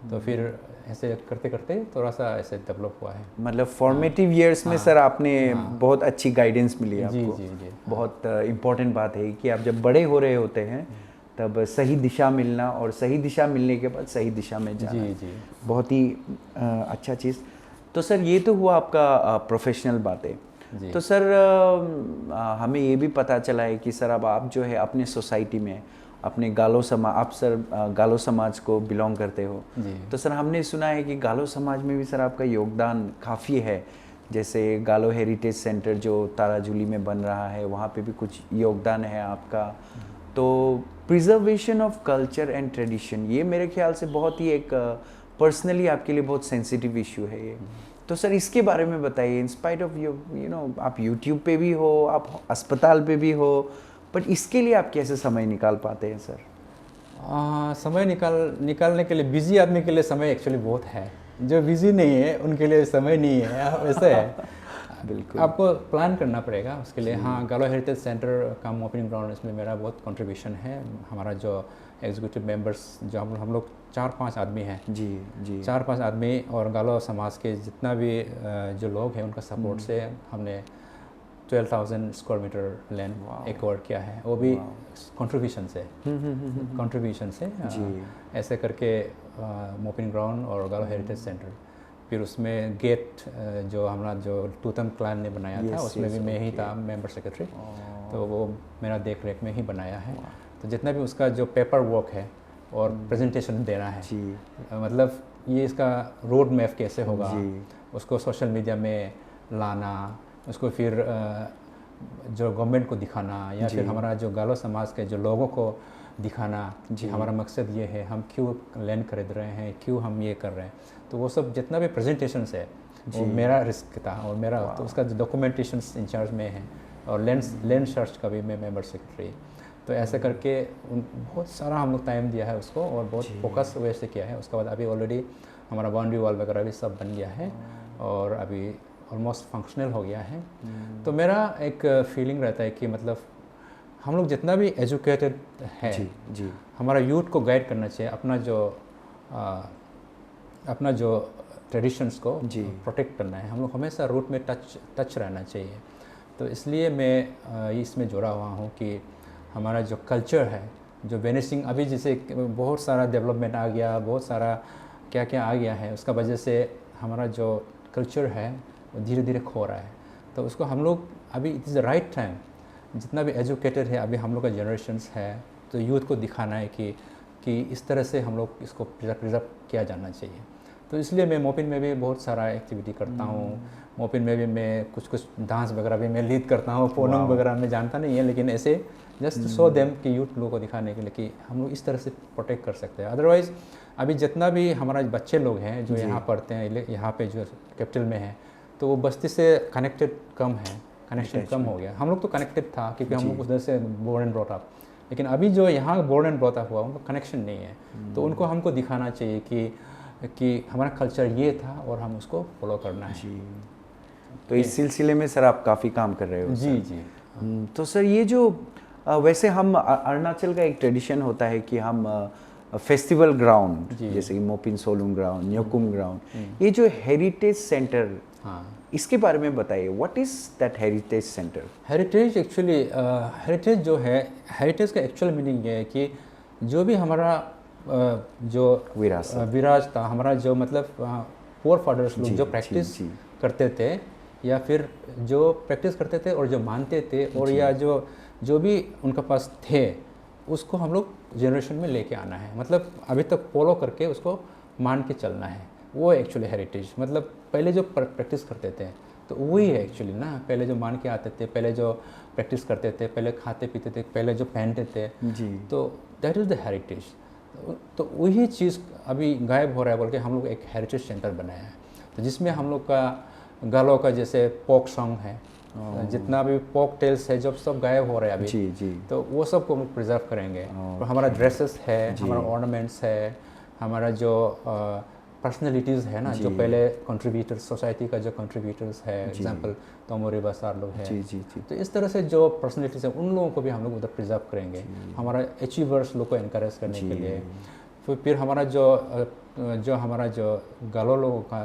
तो फिर ऐसे करते करते थोड़ा सा ऐसे डेवलप हुआ है। मतलब फॉर्मेटिव ईयर्स में सर आपने बहुत अच्छी गाइडेंस मिली आपको। जी। बहुत इम्पोर्टेंट बात है कि आप जब बड़े हो रहे होते हैं तब सही दिशा मिलना, और सही दिशा मिलने के बाद सही दिशा में जाना, जी। बहुत ही अच्छा चीज़। तो सर ये तो हुआ आपका प्रोफेशनल बातें। तो सर हमें ये भी पता चला है कि सर अब आप जो है अपने सोसाइटी में अपने गालो समाज, आप सर गालो समाज को बिलोंग करते हो, तो सर हमने सुना है कि गालो समाज में भी सर आपका योगदान काफ़ी है। जैसे गालो हेरिटेज सेंटर जो ताराजुली में बन रहा है, वहाँ पे भी कुछ योगदान है आपका। तो preservation of culture and tradition, ये मेरे ख्याल से बहुत ही एक पर्सनली आपके लिए बहुत सेंसिटिव इशू है ये। तो सर इसके बारे में बताइए। इंस्पाइट ऑफ यू नो आप यूट्यूब पे भी हो, आप अस्पताल पे भी हो, बट इसके लिए आप कैसे समय निकाल पाते हैं सर? समय निकालने के लिए बिजी आदमी के लिए समय एक्चुअली बहुत है, जो बिजी नहीं है उनके लिए समय नहीं है, वैसे है। बिल्कुल, आपको प्लान करना पड़ेगा उसके लिए। हाँ, गालो हेरिटेज सेंटर का ओपनिंग ग्राउंड, इसमें मेरा बहुत कंट्रीब्यूशन है। हमारा जो एग्जीक्यूटिव मेंबर्स जो हम लोग 4-5 आदमी हैं, जी 4-5 आदमी, और गालो समाज के जितना भी जो लोग हैं उनका सपोर्ट से हमने 12,000 स्क्वायर मीटर लैंड एक्वायर्ड किया है, वो भी कंट्रीब्यूशन से ऐसे करके ओपनिंग ग्राउंड और गालो हेरिटेज सेंटर। फिर उसमें गेट जो हमारा जो टूतम क्लान ने बनाया था, उसमें भी मैं ही था मेंबर सेक्रेटरी, तो वो मेरा देख रेख में ही बनाया है। तो जितना भी उसका जो पेपर वर्क है और प्रेजेंटेशन देना है, मतलब ये इसका रोड मैप कैसे होगा, उसको सोशल मीडिया में लाना, उसको फिर जो गवर्नमेंट को दिखाना, या फिर हमारा जो गालो समाज के जो लोगों को दिखाना कि हमारा मकसद ये है, हम क्यों लैंड खरीद रहे हैं, क्यों हम ये कर रहे हैं। तो वो सब जितना भी प्रेजेंटेशंस है वो मेरा रिस्क था, और मेरा तो उसका जो डॉक्यूमेंटेशन इंचार्ज में है, और लैंड सर्च का भी मैं मेंबर सेक्रेटरी। तो ऐसे करके बहुत सारा हम लोग टाइम दिया है उसको, और बहुत फोकस वैसे किया है। उसके बाद अभी ऑलरेडी हमारा बाउंड्री वॉल वगैरह भी सब बन गया है, और अभी ऑलमोस्ट फंक्शनल हो गया है। तो मेरा एक फीलिंग रहता है कि मतलब हम लोग जितना भी एजुकेटेड है, हमारा यूथ को गाइड करना चाहिए, अपना जो ट्रेडिशंस को प्रोटेक्ट करना है। हम लोग हमेशा रूट में टच रहना चाहिए। तो इसलिए मैं इसमें जुड़ा हुआ हूँ कि हमारा जो कल्चर है, जो वेनिशिंग, अभी जैसे बहुत सारा डेवलपमेंट आ गया, बहुत सारा क्या क्या आ गया है, उसका वजह से हमारा जो कल्चर है वो धीरे धीरे खो रहा है। तो उसको हम लोग अभी it is the right time जितना भी एजुकेटेड है अभी हम लोग का जनरेशन्स है, तो यूथ को दिखाना है कि इस तरह से हम लोग इसको प्रिजर्व किया जाना चाहिए। तो इसलिए मैं मोपिन में भी बहुत सारा एक्टिविटी करता हूँ। मोपिन में भी मैं कुछ डांस वगैरह भी मैं लीड करता हूँ। फोनम वगैरह में जानता नहीं है, लेकिन ऐसे जस्ट शो देम कि यूथ लोगों को दिखाने के लिए कि हम लोग इस तरह से प्रोटेक्ट कर सकते हैं। अदरवाइज़ अभी जितना भी हमारा बच्चे लोग हैं जो यहाँ पढ़ते हैं, यहाँ पे जो कैपिटल में है, तो वो बस्ती से कनेक्टेड कम है, कनेक्शन कम हो गया। हम लोग तो कनेक्टेड था क्योंकि हम लोग उधर से बोर्न एंड ब्रॉट अप, लेकिन अभी जो यहाँ बोर्न एंड ब्रॉट अप हुआ उनको कनेक्शन नहीं है। तो उनको हमको दिखाना चाहिए कि हमारा कल्चर ये था और हम उसको फॉलो करना है जी। तो इस सिलसिले में सर आप काफ़ी काम कर रहे हो। जी जी। तो सर ये जो वैसे हम अरुणाचल का एक ट्रेडिशन होता है कि हम फेस्टिवल ग्राउंड जैसे कि मोपिन सोलुंग ग्राउंड, न्योकुम ग्राउंड, ये जो हेरिटेज सेंटर, हाँ, इसके बारे में बताइए। What is that heritage centre? Heritage actually heritage जो है, हेरिटेज का एक्चुअल मीनिंग ये है कि जो भी हमारा जो विरासत था, हमारा जो मतलब फोर फादर्स लोग जो प्रैक्टिस करते थे या फिर जो प्रैक्टिस करते थे और जो मानते थे और या जो भी उनके पास थे, उसको हम लोग जनरेशन में लेके आना है। मतलब अभी तक फॉलो करके उसको मान के चलना है, वो एक्चुअली हेरिटेज। मतलब पहले जो प्रैक्टिस करते थे तो वही है एक्चुअली ना, पहले जो मान के आते थे, पहले जो प्रैक्टिस करते थे, पहले खाते पीते थे, पहले जो पहनते थे जी, तो दैट इज़ द हेरिटेज। तो वही चीज़ अभी गायब हो रहा है, बोल के हम लोग एक हेरिटेज सेंटर बनाया है। तो जिसमें हम लोग का गालो का जैसे पोक सॉन्ग है, जितना भी पोक टेल्स है, जब सब गायब हो रहे हैं अभी जी जी, तो वो सब को हम लोग प्रिजर्व करेंगे। तो हमारा ड्रेसेस है, हमारा ऑर्नामेंट्स है, हमारा जो पर्सनैलिटीज़ है ना, जो पहले कंट्रीब्यूटर्स, सोसाइटी का जो कंट्रीब्यूटर्स है, एग्जांपल तोमोरी बसार लोग हैं जी जी जी, तो इस तरह से जो पर्सनैलिटीज़ है उन लोगों को भी हम लोग उधर प्रिजर्व करेंगे, हमारा अचीवर्स लोग को इनकरेज करने के लिए। फिर हमारा जो गालो लोगों का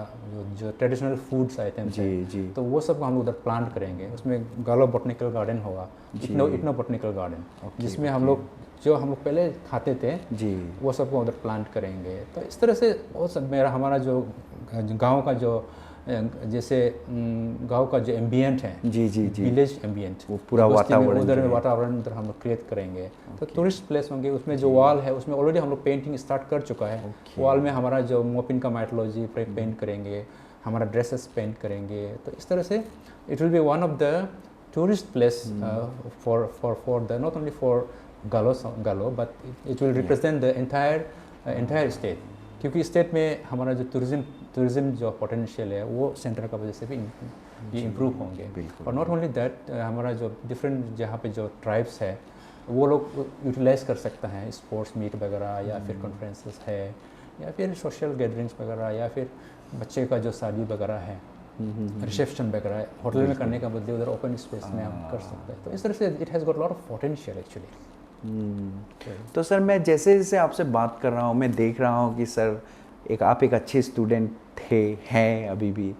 जो ट्रेडिशनल फूड्स आइटम्स है, तो वो सब हम लोग उधर प्लांट करेंगे। उसमें गालो बोटनिकल गार्डन होगा, इग्नो बोटनिकल गार्डन, जिसमें हम लोग पहले खाते थे जी, वो सबको उधर प्लांट करेंगे। तो इस तरह से वो सब हमारा जो गांव का जो जैसे गांव का जो एम्बियंट है जी जी जी, विलेज एम्बियंट, वो पूरा वातावरण उधर उधर हम लोग क्रिएट करेंगे। तो टूरिस्ट प्लेस होंगे, उसमें जो वॉल है उसमें ऑलरेडी हम लोग पेंटिंग स्टार्ट कर चुका है। वॉल में हमारा जो मोपिन का माइथोलॉजी पेंट करेंगे, हमारा ड्रेसेस पेंट करेंगे। तो इस तरह से it will be one of the tourist place for the not only for Galo but it will represent the entire state, क्योंकि स्टेट में हमारा जो टूरिज्म जो पोटेंशियल है वो सेंटर का वजह से भी ये इम्प्रूव होंगे। और नॉट ओनली दैट, हमारा जो डिफरेंट जहाँ पे जो ट्राइब्स है वो लोग यूटिलाइज कर सकता है, स्पोर्ट्स मीट वगैरह या फिर कॉन्फ्रेंसेस है या फिर सोशल गैदरिंग्स वगैरह या फिर बच्चे का जो शादी वगैरह है, रिसेप्शन वगैरह होटल में करने का बदले उधर ओपन स्पेस में हम कर सकते हैं। तो इस तरह से it has got lot of potential actually. तो सर मैं जैसे जैसे आपसे बात कर रहा हूँ, मैं देख रहा हूँ कि सर आप एक अच्छे स्टूडेंट हैं अभी भी,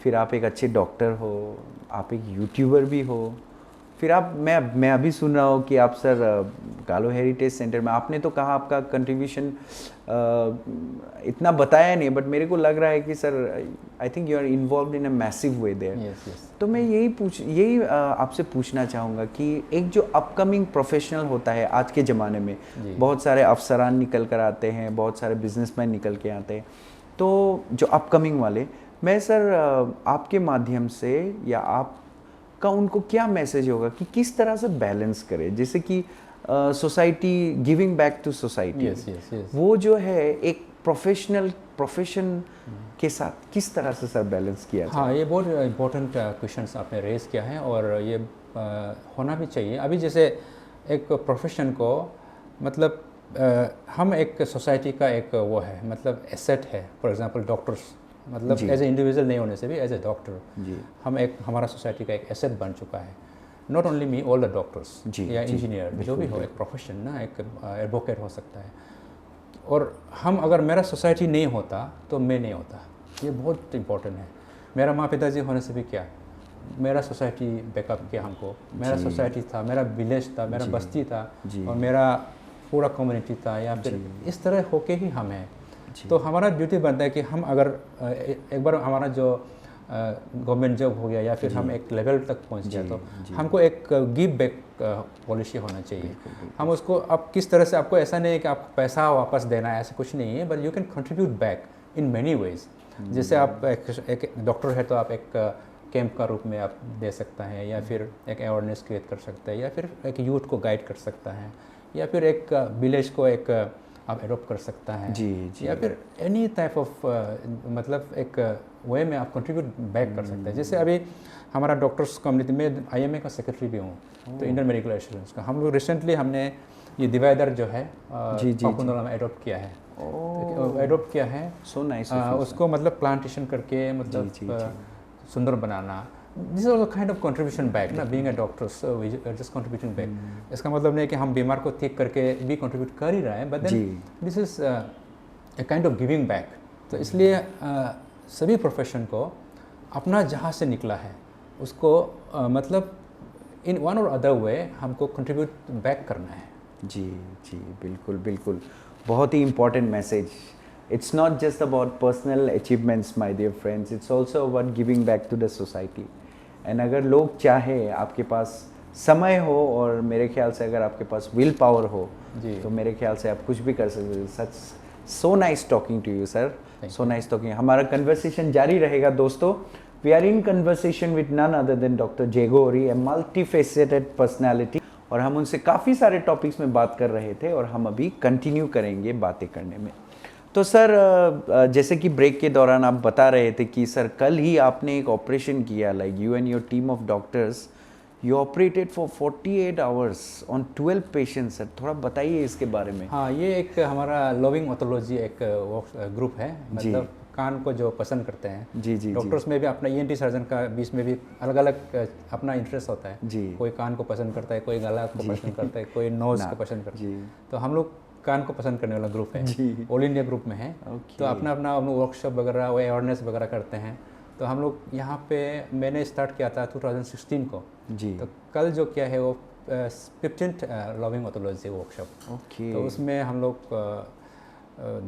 फिर आप एक अच्छे डॉक्टर हो, आप एक यूट्यूबर भी हो, फिर आप मैं अभी सुन रहा हूँ कि आप सर गालो हेरिटेज सेंटर में, आपने तो कहा आपका कंट्रीब्यूशन इतना बताया नहीं, बट मेरे को लग रहा है कि sir I think you are involved in a massive way there. तो मैं यही आपसे पूछना चाहूँगा कि एक जो अपकमिंग प्रोफेशनल होता है आज के ज़माने में, बहुत सारे अफसरान निकल कर आते हैं, बहुत सारे बिजनेसमैन निकल के आते हैं, तो जो अपकमिंग वाले, मैं सर आपके माध्यम से या आप का उनको क्या मैसेज होगा कि किस तरह से बैलेंस करें, जैसे कि society giving back to society, वो जो है एक प्रोफेशन के साथ किस तरह से सर बैलेंस किया जाए? हाँ, ये बहुत इम्पोर्टेंट क्वेश्चंस आपने रेज किया है और ये होना भी चाहिए। अभी जैसे एक प्रोफेशन को मतलब हम एक सोसाइटी का एक वो है, मतलब एसेट है। फॉर एग्जांपल डॉक्टर्स, मतलब एज ए इंडिविजुअल नहीं होने से भी एज ए डॉक्टर हम एक हमारा सोसाइटी का एक एसेट बन चुका है। Not only me, all the doctors या इंजीनियर, जो भी हो, एक प्रोफेशन ना, एक एडवोकेट हो सकता है। और हम अगर मेरा सोसाइटी नहीं होता तो मैं नहीं होता, ये बहुत इंपॉर्टेंट है। मेरा माँ पिताजी होने से भी क्या, मेरा सोसाइटी बैकअप किया हमको, मेरा सोसाइटी था, मेरा विलेज था, मेरा बस्ती था और मेरा पूरा कम्युनिटी था, या फिर इस तरह होके ही हम हैं। तो हमारा ड्यूटी बनता है कि हम अगर एक बार हमारा जो गवर्नमेंट जॉब हो गया या फिर हम एक लेवल तक पहुंच गया, तो हमको एक गिव बैक पॉलिसी होना चाहिए। हम उसको अब किस तरह से, आपको ऐसा नहीं है कि आपको पैसा वापस देना है, ऐसा कुछ नहीं है, but you can contribute back in many ways. जैसे आप एक डॉक्टर है तो आप एक कैंप का रूप में आप दे सकता है, या फिर एक अवेयरनेस क्रिएट कर सकता है, या फिर एक यूथ को गाइड कर सकता है, या फिर एक विलेज को एक आप एडॉप्ट कर सकता है, या फिर एनी टाइप ऑफ मतलब एक वे में आप कंट्रीब्यूट बैक कर सकते हैं। जैसे अभी हमारा डॉक्टर्स कम्युनिटी में IMA का सेक्रेटरी भी हूँ, तो इंडियन मेडिकल एश्योरेंस का हम लोग रिसेंटली हमने ये डिवाइडर जो है पापुंडोला में एडॉप्ट किया है, एडॉप्ट किया है। So nice. उसको मतलब प्लांटेशन करके मतलब सुंदर बनाना, this is also kind of contribution back ना, being a doctor, so we are just contributing back. इसका मतलब नहीं है कि हम बीमार को ठीक करके भी कंट्रीब्यूट कर ही रहे हैं, but then this is a kind of giving back. तो इसलिए सभी प्रोफेशन को अपना जहाँ से निकला है उसको मतलब इन वन और अदर वे हमको कंट्रीब्यूट बैक करना है। जी जी, बिल्कुल बिल्कुल, बहुत ही important message. It's not just about personal achievements, my dear friends. It's also about giving back to the society. And अगर लोग चाहे, आपके पास समय हो और मेरे ख्याल से अगर आपके पास विल पावर हो तो मेरे ख्याल से आप कुछ भी कर सकते हैं। Such so nice talking to you sir, so nice talking. हमारा कन्वर्सेशन जारी रहेगा दोस्तों। We are in conversation with none other than doctor Jego Ori, a multifaceted personality, और हम उनसे काफ़ी सारे टॉपिक्स में बात कर रहे थे और हम अभी कंटिन्यू करेंगे बातें करने में। तो सर जैसे कि ब्रेक के दौरान आप बता रहे थे कि सर कल ही आपने एक ऑपरेशन किया, like you and your team of doctors, you operated for 48 hours on 12 patients. Sir थोड़ा बताइए इसके बारे में। हाँ, ये एक हमारा लविंग ऑथोलॉजी एक ग्रुप है, मतलब कान को जो पसंद करते हैं। जी डॉक्टर्स में भी अपना ENT सर्जन का बीच में भी अलग अलग अपना इंटरेस्ट होता है। कोई कान को पसंद करता है, कोई गला को पसंद करता है, कोई नोज को पसंद करता है। तो हम लोग कान को पसंद करने वाला ग्रुप है, ऑल इंडिया ग्रुप में है। तो अपना अपना वर्कशॉप वगैरह, वो अवेयरनेस वगैरह करते हैं। तो हम लोग यहाँ पे मैंने स्टार्ट किया था 2016 को जी। तो कल जो किया है वो 15th लविंग ऑथोलॉजी वर्कशॉप। तो उसमें हम लोग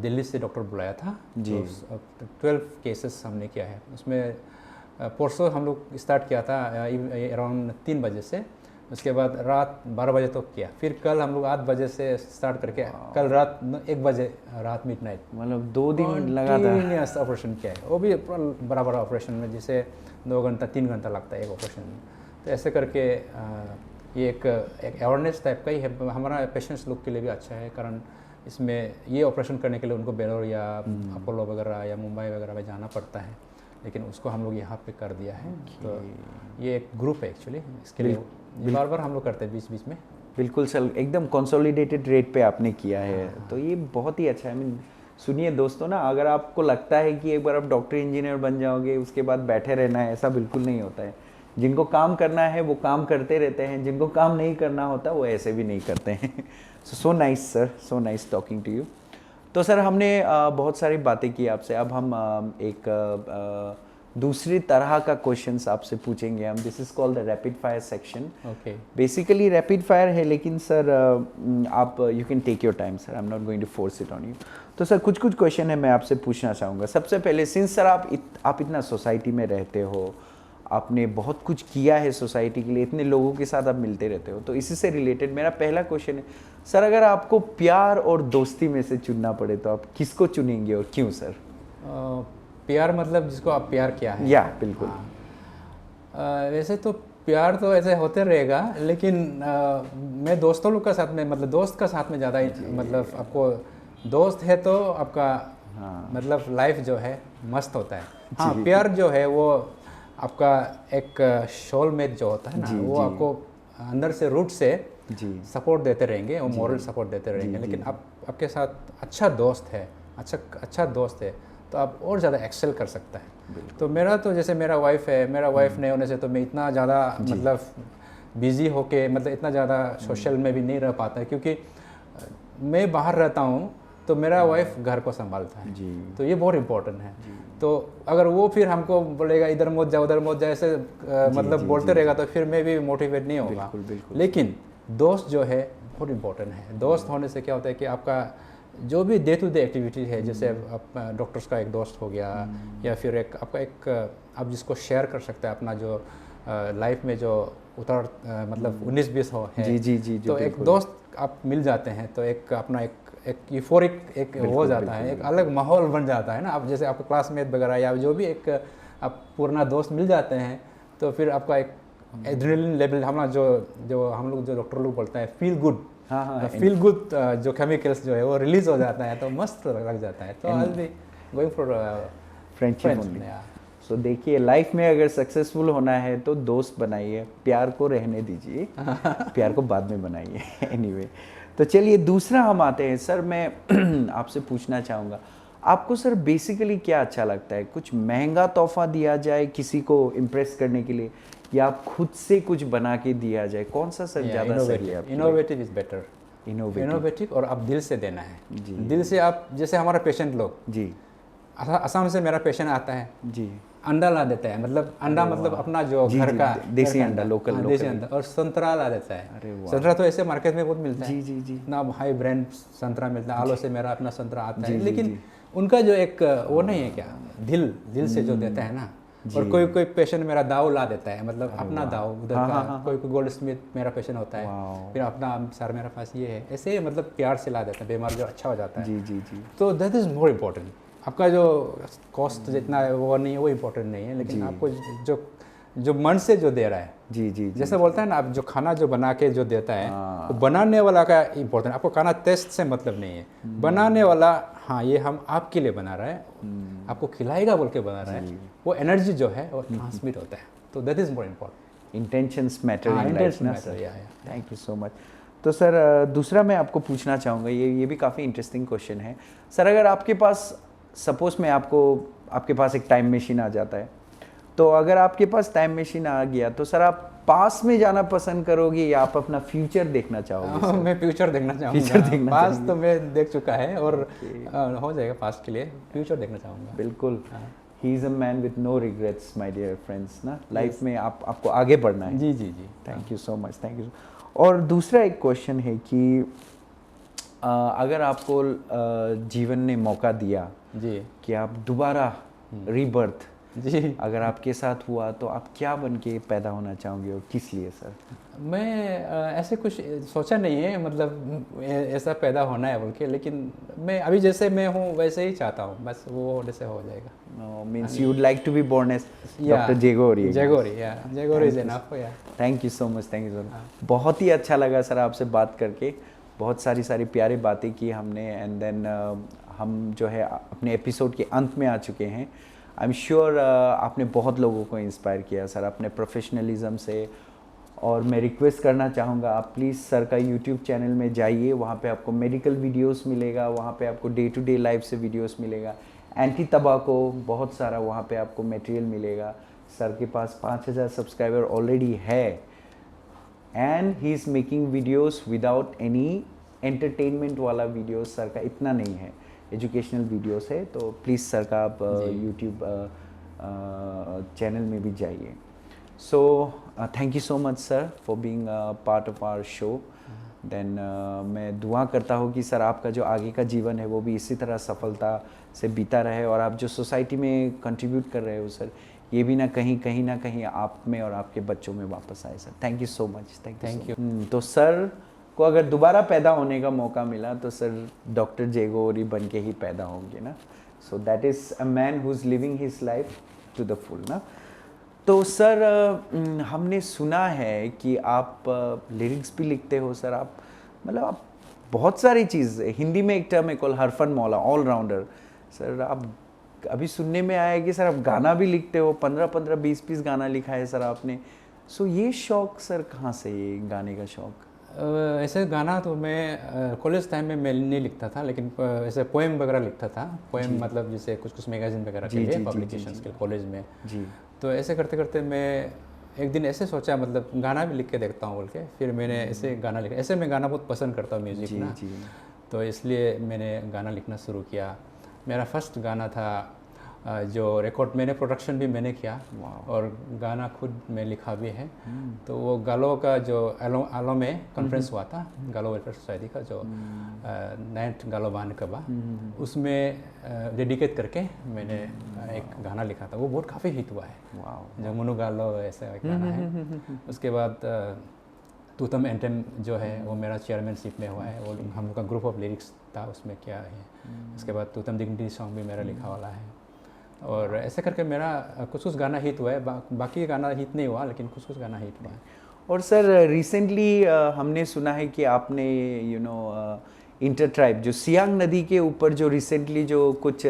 दिल्ली से डॉक्टर बुलाया था जी। तो 12 केसेस हमने किया है। उसमें परसों हम लोग स्टार्ट किया था अराउंड 3 बजे से, उसके बाद रात 12 बजे तक तो किया। फिर कल हम लोग 8 बजे से स्टार्ट करके कल रात 1 बजे रात मिडनाइट, मतलब 2 दिन लगातार ऑपरेशन किया है। वो भी बड़ा बड़ा ऑपरेशन में जिसे 2 घंटा 3 घंटा लगता है एक ऑपरेशन में। तो ऐसे करके ये एक अवेयरनेस टाइप का ही है। हमारा पेशेंट्स लोग के लिए भी अच्छा है, कारण इसमें ये ऑपरेशन करने के लिए उनको बेलोर या अपोलो वगैरह या मुंबई वगैरह में जाना पड़ता है, लेकिन उसको हम लोग यहाँ पे कर दिया है। तो ये एक ग्रुप है एक्चुअली, इसके लिए बार बार हम लोग करते हैं बीच बीच में। बिल्कुल सर, एकदम कंसोलिडेटेड रेट पे आपने किया है। तो ये बहुत ही अच्छा है। सुनिए दोस्तों ना, अगर आपको लगता है कि एक बार आप डॉक्टर इंजीनियर बन जाओगे उसके बाद बैठे रहना है, ऐसा बिल्कुल नहीं होता है। जिनको काम करना है वो काम करते रहते हैं, जिनको काम नहीं करना होता वो ऐसे भी नहीं करते हैं। So nice sir, so nice talking to you. तो सर हमने बहुत सारी बातें की आपसे, अब हम एक दूसरी तरह का क्वेश्चंस आपसे पूछेंगे हम। This is called the rapid fire section. Okay, basically rapid fire है, लेकिन सर आप you can take your time sir, I am not going to force it on you. तो सर कुछ क्वेश्चन है मैं आपसे पूछना चाहूँगा। सबसे पहले, सिंस सर आप इतना सोसाइटी में रहते हो, आपने बहुत कुछ किया है सोसाइटी के लिए, इतने लोगों के साथ आप मिलते रहते हो, तो इसी से रिलेटेड मेरा पहला क्वेश्चन है सर, अगर आपको प्यार और दोस्ती में से चुनना पड़े तो आप किसको चुनेंगे और क्यों सर? प्यार मतलब जिसको आप प्यार किया है? या बिल्कुल। वैसे तो प्यार तो ऐसे होते रहेगा, लेकिन मैं दोस्तों लोग का साथ में, मतलब दोस्त का साथ में ज़्यादा, मतलब आपको दोस्त है तो आपका मतलब लाइफ जो है मस्त होता है। हाँ, प्यार जो है वो आपका एक सोलमेट जो होता है ना, वो आपको अंदर से रूट से सपोर्ट देते रहेंगे, वो मॉरल सपोर्ट देते रहेंगे। लेकिन आपके साथ अच्छा दोस्त है, अच्छा दोस्त है तो आप और ज़्यादा एक्सेल कर सकता है। तो मेरा तो जैसे मेरा वाइफ है, मेरा वाइफ नहीं होने से तो मैं इतना ज़्यादा मतलब बिजी होके, मतलब इतना ज़्यादा सोशल में भी नहीं रह पाता है, क्योंकि मैं बाहर रहता हूँ तो मेरा वाइफ घर को संभालता है। तो ये बहुत इम्पोर्टेंट है। तो अगर वो फिर हमको बोलेगा इधर मत जाओ उधर मत जाओ, ऐसे मतलब बोलते रहेगा तो फिर मैं भी मोटिवेट नहीं होगा। लेकिन दोस्त जो है बहुत इम्पोर्टेंट है। दोस्त होने से क्या होता है कि आपका जो भी डे टू डे एक्टिविटी है, जैसे आप डॉक्टर्स का एक दोस्त हो गया, या फिर एक आपका एक आप जिसको शेयर कर सकते हैं अपना जो लाइफ में जो उतार मतलब 19-20 हो है, जी जी जी जी तो एक दोस्त आप मिल जाते हैं तो एक अपना एक यूफोरिक एक हो जाता है, एक अलग माहौल बन जाता है ना। आप जैसे आपके क्लासमेट वगैरह या जो भी एक आप पुराना दोस्त मिल जाते हैं तो फिर आपका एक एड्रेनलिन लेवल हमारा जो हम लोग जो डॉक्टर लोग बोलते हैं फील गुड, हाँ हाँ फील गुड जो केमिकल्स जो है वो रिलीज हो जाता है तो मस्त लग जाता है। तो I be going for friendship only. So देखिए, लाइफ में अगर सक्सेसफुल होना है तो दोस्त बनाइए, प्यार को रहने दीजिए, प्यार को बाद में बनाइए। एनीवे तो चलिए दूसरा हम आते हैं सर। मैं आपसे पूछना चाहूँगा, आपको सर बेसिकली क्या अच्छा लगता है? कुछ महंगा तोहफा दिया जाए किसी को इम्प्रेस करने के लिए, या आप खुद से कुछ बना के दिया जाए? कौन सा सर ज़्यादा सही है? Innovative is better. इनोवेटिव और आप दिल से देना है जी। दिल से आप, जैसे हमारा पेशेंट लोग जी, असम से मेरा पेशेंट आता है जी, अंडा ला देता है, मतलब अंडा मतलब अपना जो घर का देसी अंडा, लोकल देसी अंडा, और संतरा ला देता है। संतरा तो ऐसे मार्केट में बहुत मिलता है जी जी जी, ना हाई ब्रांड संतरा मिलता है, आलो से मेरा अपना संतरा आता है, लेकिन उनका जो एक वो नहीं है क्या, दिल से जो देता है ना। और कोई पेशेंट मेरा दाव ला देता है, मतलब अपना दाव उधर का, कोई गोल्ड स्मिथ मेरा पेशेंट होता है, फिर अपना सर मेरे पास ये है, ऐसे मतलब प्यार से ला देता है, बीमार जो अच्छा हो जाता है जी जी जी। तो दैट इज मोर इम्पोर्टेंट। आपका जो कॉस्ट जितना है वो नहीं है, वो इम्पोर्टेंट नहीं है, लेकिन आपको जो मन से जो दे रहा है जी जी, जैसे बोलता है ना, आप जो खाना जो बना के जो देता है वो बनाने वाला का इम्पोर्टेंट। आपको खाना टेस्ट से मतलब नहीं है, बनाने वाला हाँ ये हम आपके लिए बना रहा है, आपको खिलाएगा बोल के बना रहा है, वो एनर्जी जो है वो ट्रांसमिट होता है। तो that is more important. Intentions matter in life ना sir. Thank you so much. तो सर दूसरा मैं आपको पूछना चाहूँगा, ये भी काफ़ी इंटरेस्टिंग क्वेश्चन है सर। अगर आपके पास सपोज में आपके पास एक टाइम मशीन आ जाता है, तो अगर आपके पास टाइम मशीन आ गया तो सर आप पास में जाना पसंद करोगे या आप अपना फ्यूचर देखना चाहोगे? मैं फ्यूचर देखना चाहूँगा। फ्यूचर देखना, पास तो मैं देख चुका है और हो जाएगा पास के लिए, फ्यूचर देखना चाहूँगा। बिल्कुल, he is a man with no regrets my dear friends ना। लाइफ में आपको आगे बढ़ना है। जी जी जी, thank you so much, thank you. और दूसरा एक क्वेश्चन है कि अगर आपको जीवन ने मौका दिया जी कि आप दोबारा रीबर्थ जी अगर आपके साथ हुआ, तो आप क्या बन के पैदा होना चाहोगे और किस लिए सर? मैं ऐसे कुछ सोचा नहीं है, मतलब ऐसा पैदा होना है बोल के, लेकिन मैं अभी जैसे मैं हूँ वैसे ही चाहता हूँ, बस वो जैसे हो जाएगा। Means you would like to be born as doctor Jegori. Jegori is enough. Thank you so much, thank you so much. बहुत ही अच्छा लगा सर आपसे बात करके, बहुत सारी प्यारी बातें की हमने। एंड देन हम जो है अपने एपिसोड के अंत में आ चुके हैं। आई एम श्योर आपने बहुत लोगों को इंस्पायर किया सर अपने प्रोफेशनलिज्म से। और मैं रिक्वेस्ट करना चाहूँगा, आप प्लीज़ सर का यूट्यूब चैनल में जाइए, वहाँ पे आपको मेडिकल वीडियोस मिलेगा, वहाँ पे आपको डे टू डे लाइफ से वीडियोस मिलेगा, एंटी तंबाकू बहुत सारा वहाँ पे आपको मटेरियल मिलेगा। सर के पास 5000 सब्सक्राइबर ऑलरेडी है, and he is making videos without any entertainment वाला वीडियोस सर का इतना नहीं है, एजुकेशनल वीडियोस है। तो प्लीज़ सर का आप यूट्यूब चैनल में भी जाइए। So thank you so much sir for being part of our show. Then मैं दुआ करता हूँ कि सर आपका जो आगे का जीवन है वो भी इसी तरह सफलता से बीता रहे, और आप जो सोसाइटी में कंट्रीब्यूट कर रहे हो सर, ये भी ना कहीं आप में और आपके बच्चों में वापस आए sir. Thank you so much, thank you. तो सर को अगर दोबारा पैदा होने का मौका मिला तो सर डॉक्टर जेगोरी बन के ही पैदा होंगे ना। So that is a man who is living his life to the full ना। तो सर हमने सुना है कि आप लिरिक्स भी लिखते हो सर, आप मतलब आप बहुत सारी चीज़, हिंदी में एक टर्म है कॉल हरफन मौला, ऑल राउंडर। सर आप अभी सुनने में आया कि सर आप गाना भी लिखते हो, 15-15, 20-20 गाना लिखा है सर आपने। सो ये शौक़ सर कहाँ से, ये गाने का शौक़? ऐसे गाना तो मैं कॉलेज टाइम में मैं नहीं लिखता था, लेकिन ऐसे पोएम वगैरह लिखता था। पोएम मतलब जैसे कुछ मैगजीन वगैरह के लिए, पब्लिकेशंस के कॉलेज में जी। तो ऐसे करते करते मैं एक दिन ऐसे सोचा, मतलब गाना भी लिख के देखता हूँ बोल के, फिर मैंने ऐसे गाना लिखा। ऐसे मैं गाना बहुत पसंद करता हूँ, म्यूज़िक ना, तो इसलिए मैंने गाना लिखना शुरू किया। मेरा फर्स्ट गाना था जो रिकॉर्ड मैंने प्रोडक्शन भी मैंने किया और गाना खुद मैं लिखा भी है। तो वो गालो का जो आलो में कॉन्फ्रेंस हुआ था, गालो वेलफेयर सोसाइटी का जो 9th गालो बान कबा, उसमें डेडिकेट करके मैंने एक गाना लिखा था। वो बहुत काफ़ी हिट हुआ है, जो मुनु गालो ऐसा एक गाना है। उसके बाद तूतम एंटेम जो है वो मेरा चेयरमैनशिप में हुआ है, वो हम लोग का ग्रुप ऑफ लिरिक्स था, उसमें क्या है। उसके बाद तूतम डिग्निटी सॉन्ग भी मेरा लिखा वाला है। और ऐसे करके मेरा कुछ गाना हिट हुआ है, बाकी गाना हिट नहीं हुआ, लेकिन कुछ गाना हिट हुआ है। और सर रिसेंटली हमने सुना है कि आपने इंटर ट्राइब जो सियांग नदी के ऊपर जो रिसेंटली जो कुछ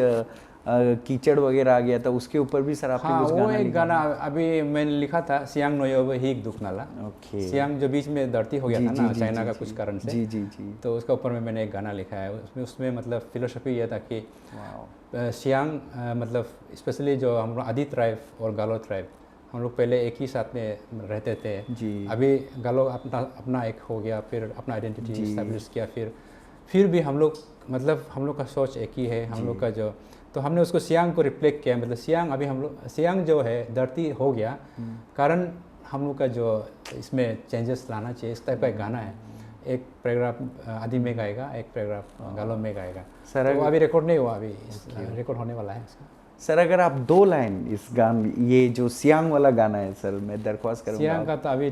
कीचड़ वगैरह आ गया था, उसके ऊपर भी सर आपने कुछ गाना वो एक गाना अभी मैंने लिखा था, सियांग नोयोब हीक दुखनाला। ओके। सियांग जो बीच में धरती हो गया था ना चाइना का कुछ कारण से, जी जी जी, तो उसका ऊपर में मैंने एक गाना लिखा है। उसमें मतलब फिलोसफी ये था कि सियांग मतलब स्पेशली जो हम लोग आदि ट्राइब और गालो ट्राइब, हम लोग पहले एक ही साथ में रहते थे जी। अभी गालो अपना एक हो गया, फिर अपना आइडेंटिटी इस्टेब्लिश किया, फिर भी हम लोग मतलब हम लोग का सोच एक ही है, हम लोग का जो, तो हमने उसको सियांग को रिफ्लेक्ट किया। मतलब सियांग अभी हम लोग सियांग जो है धरती हो गया, कारण हम लोग का जो इसमें चेंजेस लाना चाहिए, इस टाइप का एक गाना है। एक पैराग्राफ आदि में गाएगा, एक पैराग्राफ गालो में गाएगा। सर तो अभी रिकॉर्ड नहीं हुआ, अभी रिकॉर्ड होने वाला है इसका। सर अगर आप 2 लाइन इस गान, ये जो सियांग वाला गाना है सर, मैं दरख्वास्त करूँगा। सियांग का तो अभी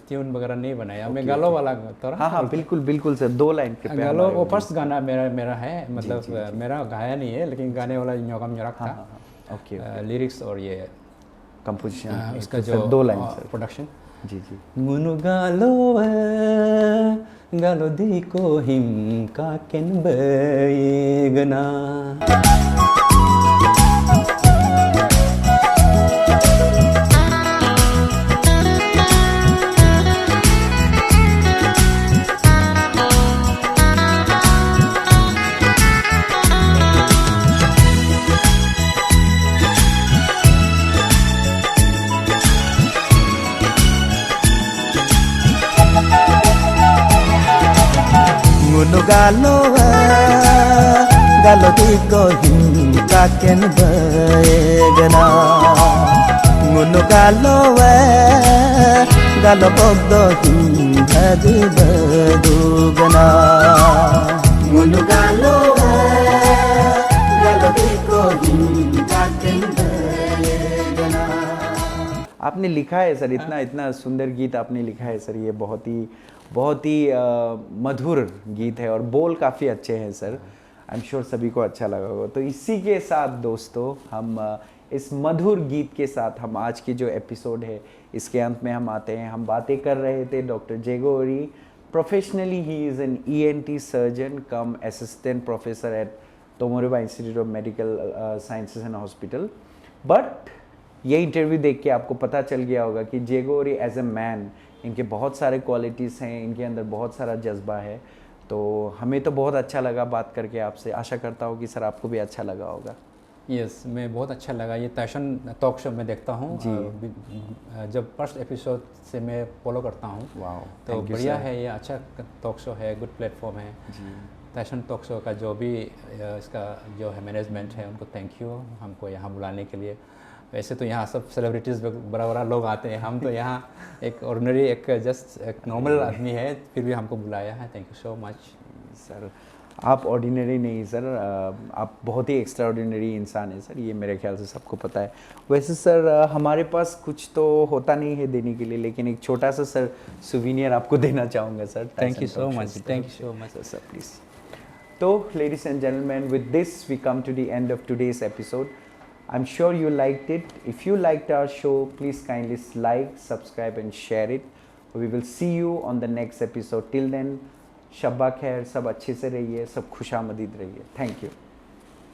ट्यून वगैरह नहीं बनाया, मैं गालो वाला तो हाँ बिल्कुल बिल्कुल सर, 2 लाइन गालो वो फर्स्ट गाना मेरा है, मतलब मेरा गाया नहीं है, लेकिन गाने वाला न्योगम न्योरक था। ओके। लिरिक्स और ये कंपोजिशन उसका जो 2 लाइन सर प्रोडक्शन। जी जी। मुनु गालो गालो दी को हिम का केन बेगना, Ngunu galo galo di ko him ka ken begana, ngunu galo galo boddo him bhadi badugana, ngunu galo galo di ko him ka ken begana। आपने लिखा है सर, इतना सुंदर गीत आपने लिखा है सर, ये बहुत ही मधुर गीत है और बोल काफ़ी अच्छे हैं सर। आई एम श्योर सभी को अच्छा लगा होगा। तो इसी के साथ दोस्तों हम इस मधुर गीत के साथ हम आज की जो एपिसोड है इसके अंत में हम आते हैं। हम बातें कर रहे थे doctor Jego Ori. Professionally he is an ENT surgeon cum assistant professor at Tomo Riba institute of medical sciences and hospital. But ये इंटरव्यू देख के आपको पता चल गया होगा कि जेगो ओरी एज ए मैन, इनके बहुत सारे क्वालिटीज़ हैं, इनके अंदर बहुत सारा जज्बा है। तो हमें तो बहुत अच्छा लगा बात करके आपसे। आशा करता हूँ कि सर आपको भी अच्छा लगा होगा। यस, मैं बहुत अच्छा लगा। ये ताइसन टॉक शो में देखता हूँ जब फर्स्ट एपिसोड से मैं फॉलो करता हूँ। वाह, तो बढ़िया है, ये अच्छा टॉक शो है, गुड प्लेटफॉर्म है जी। ताइसन टॉक शो का जो भी इसका जो है मैनेजमेंट है, उनको थैंक यू हमको यहाँ बुलाने के लिए। वैसे तो यहाँ सब सेलिब्रिटीज़ बड़ा लोग आते हैं, हम तो यहाँ एक ऑर्डिनरी एक जस्ट एक नॉर्मल आदमी है, फिर भी हमको बुलाया है। Thank you so much sir. आप ऑर्डिनरी नहीं सर, आप बहुत ही एक्स्ट्रा ऑर्डिनरी इंसान हैं सर, ये मेरे ख्याल से सबको पता है। वैसे सर हमारे पास कुछ तो होता नहीं है देने के लिए, लेकिन एक छोटा सा सर सुवीनियर आपको देना चाहूँगा sir. Thank you so much, thank you so much sir, please. तो ladies and gentlemen, with this we come to the end of today's episode. I'm sure you liked it. If you liked our show, please kindly like, subscribe and share it. We will see you on the next episode. Till then, शब्बा खैर, सब अच्छे से रहिए, सब खुशामदीद रहिए। Thank you.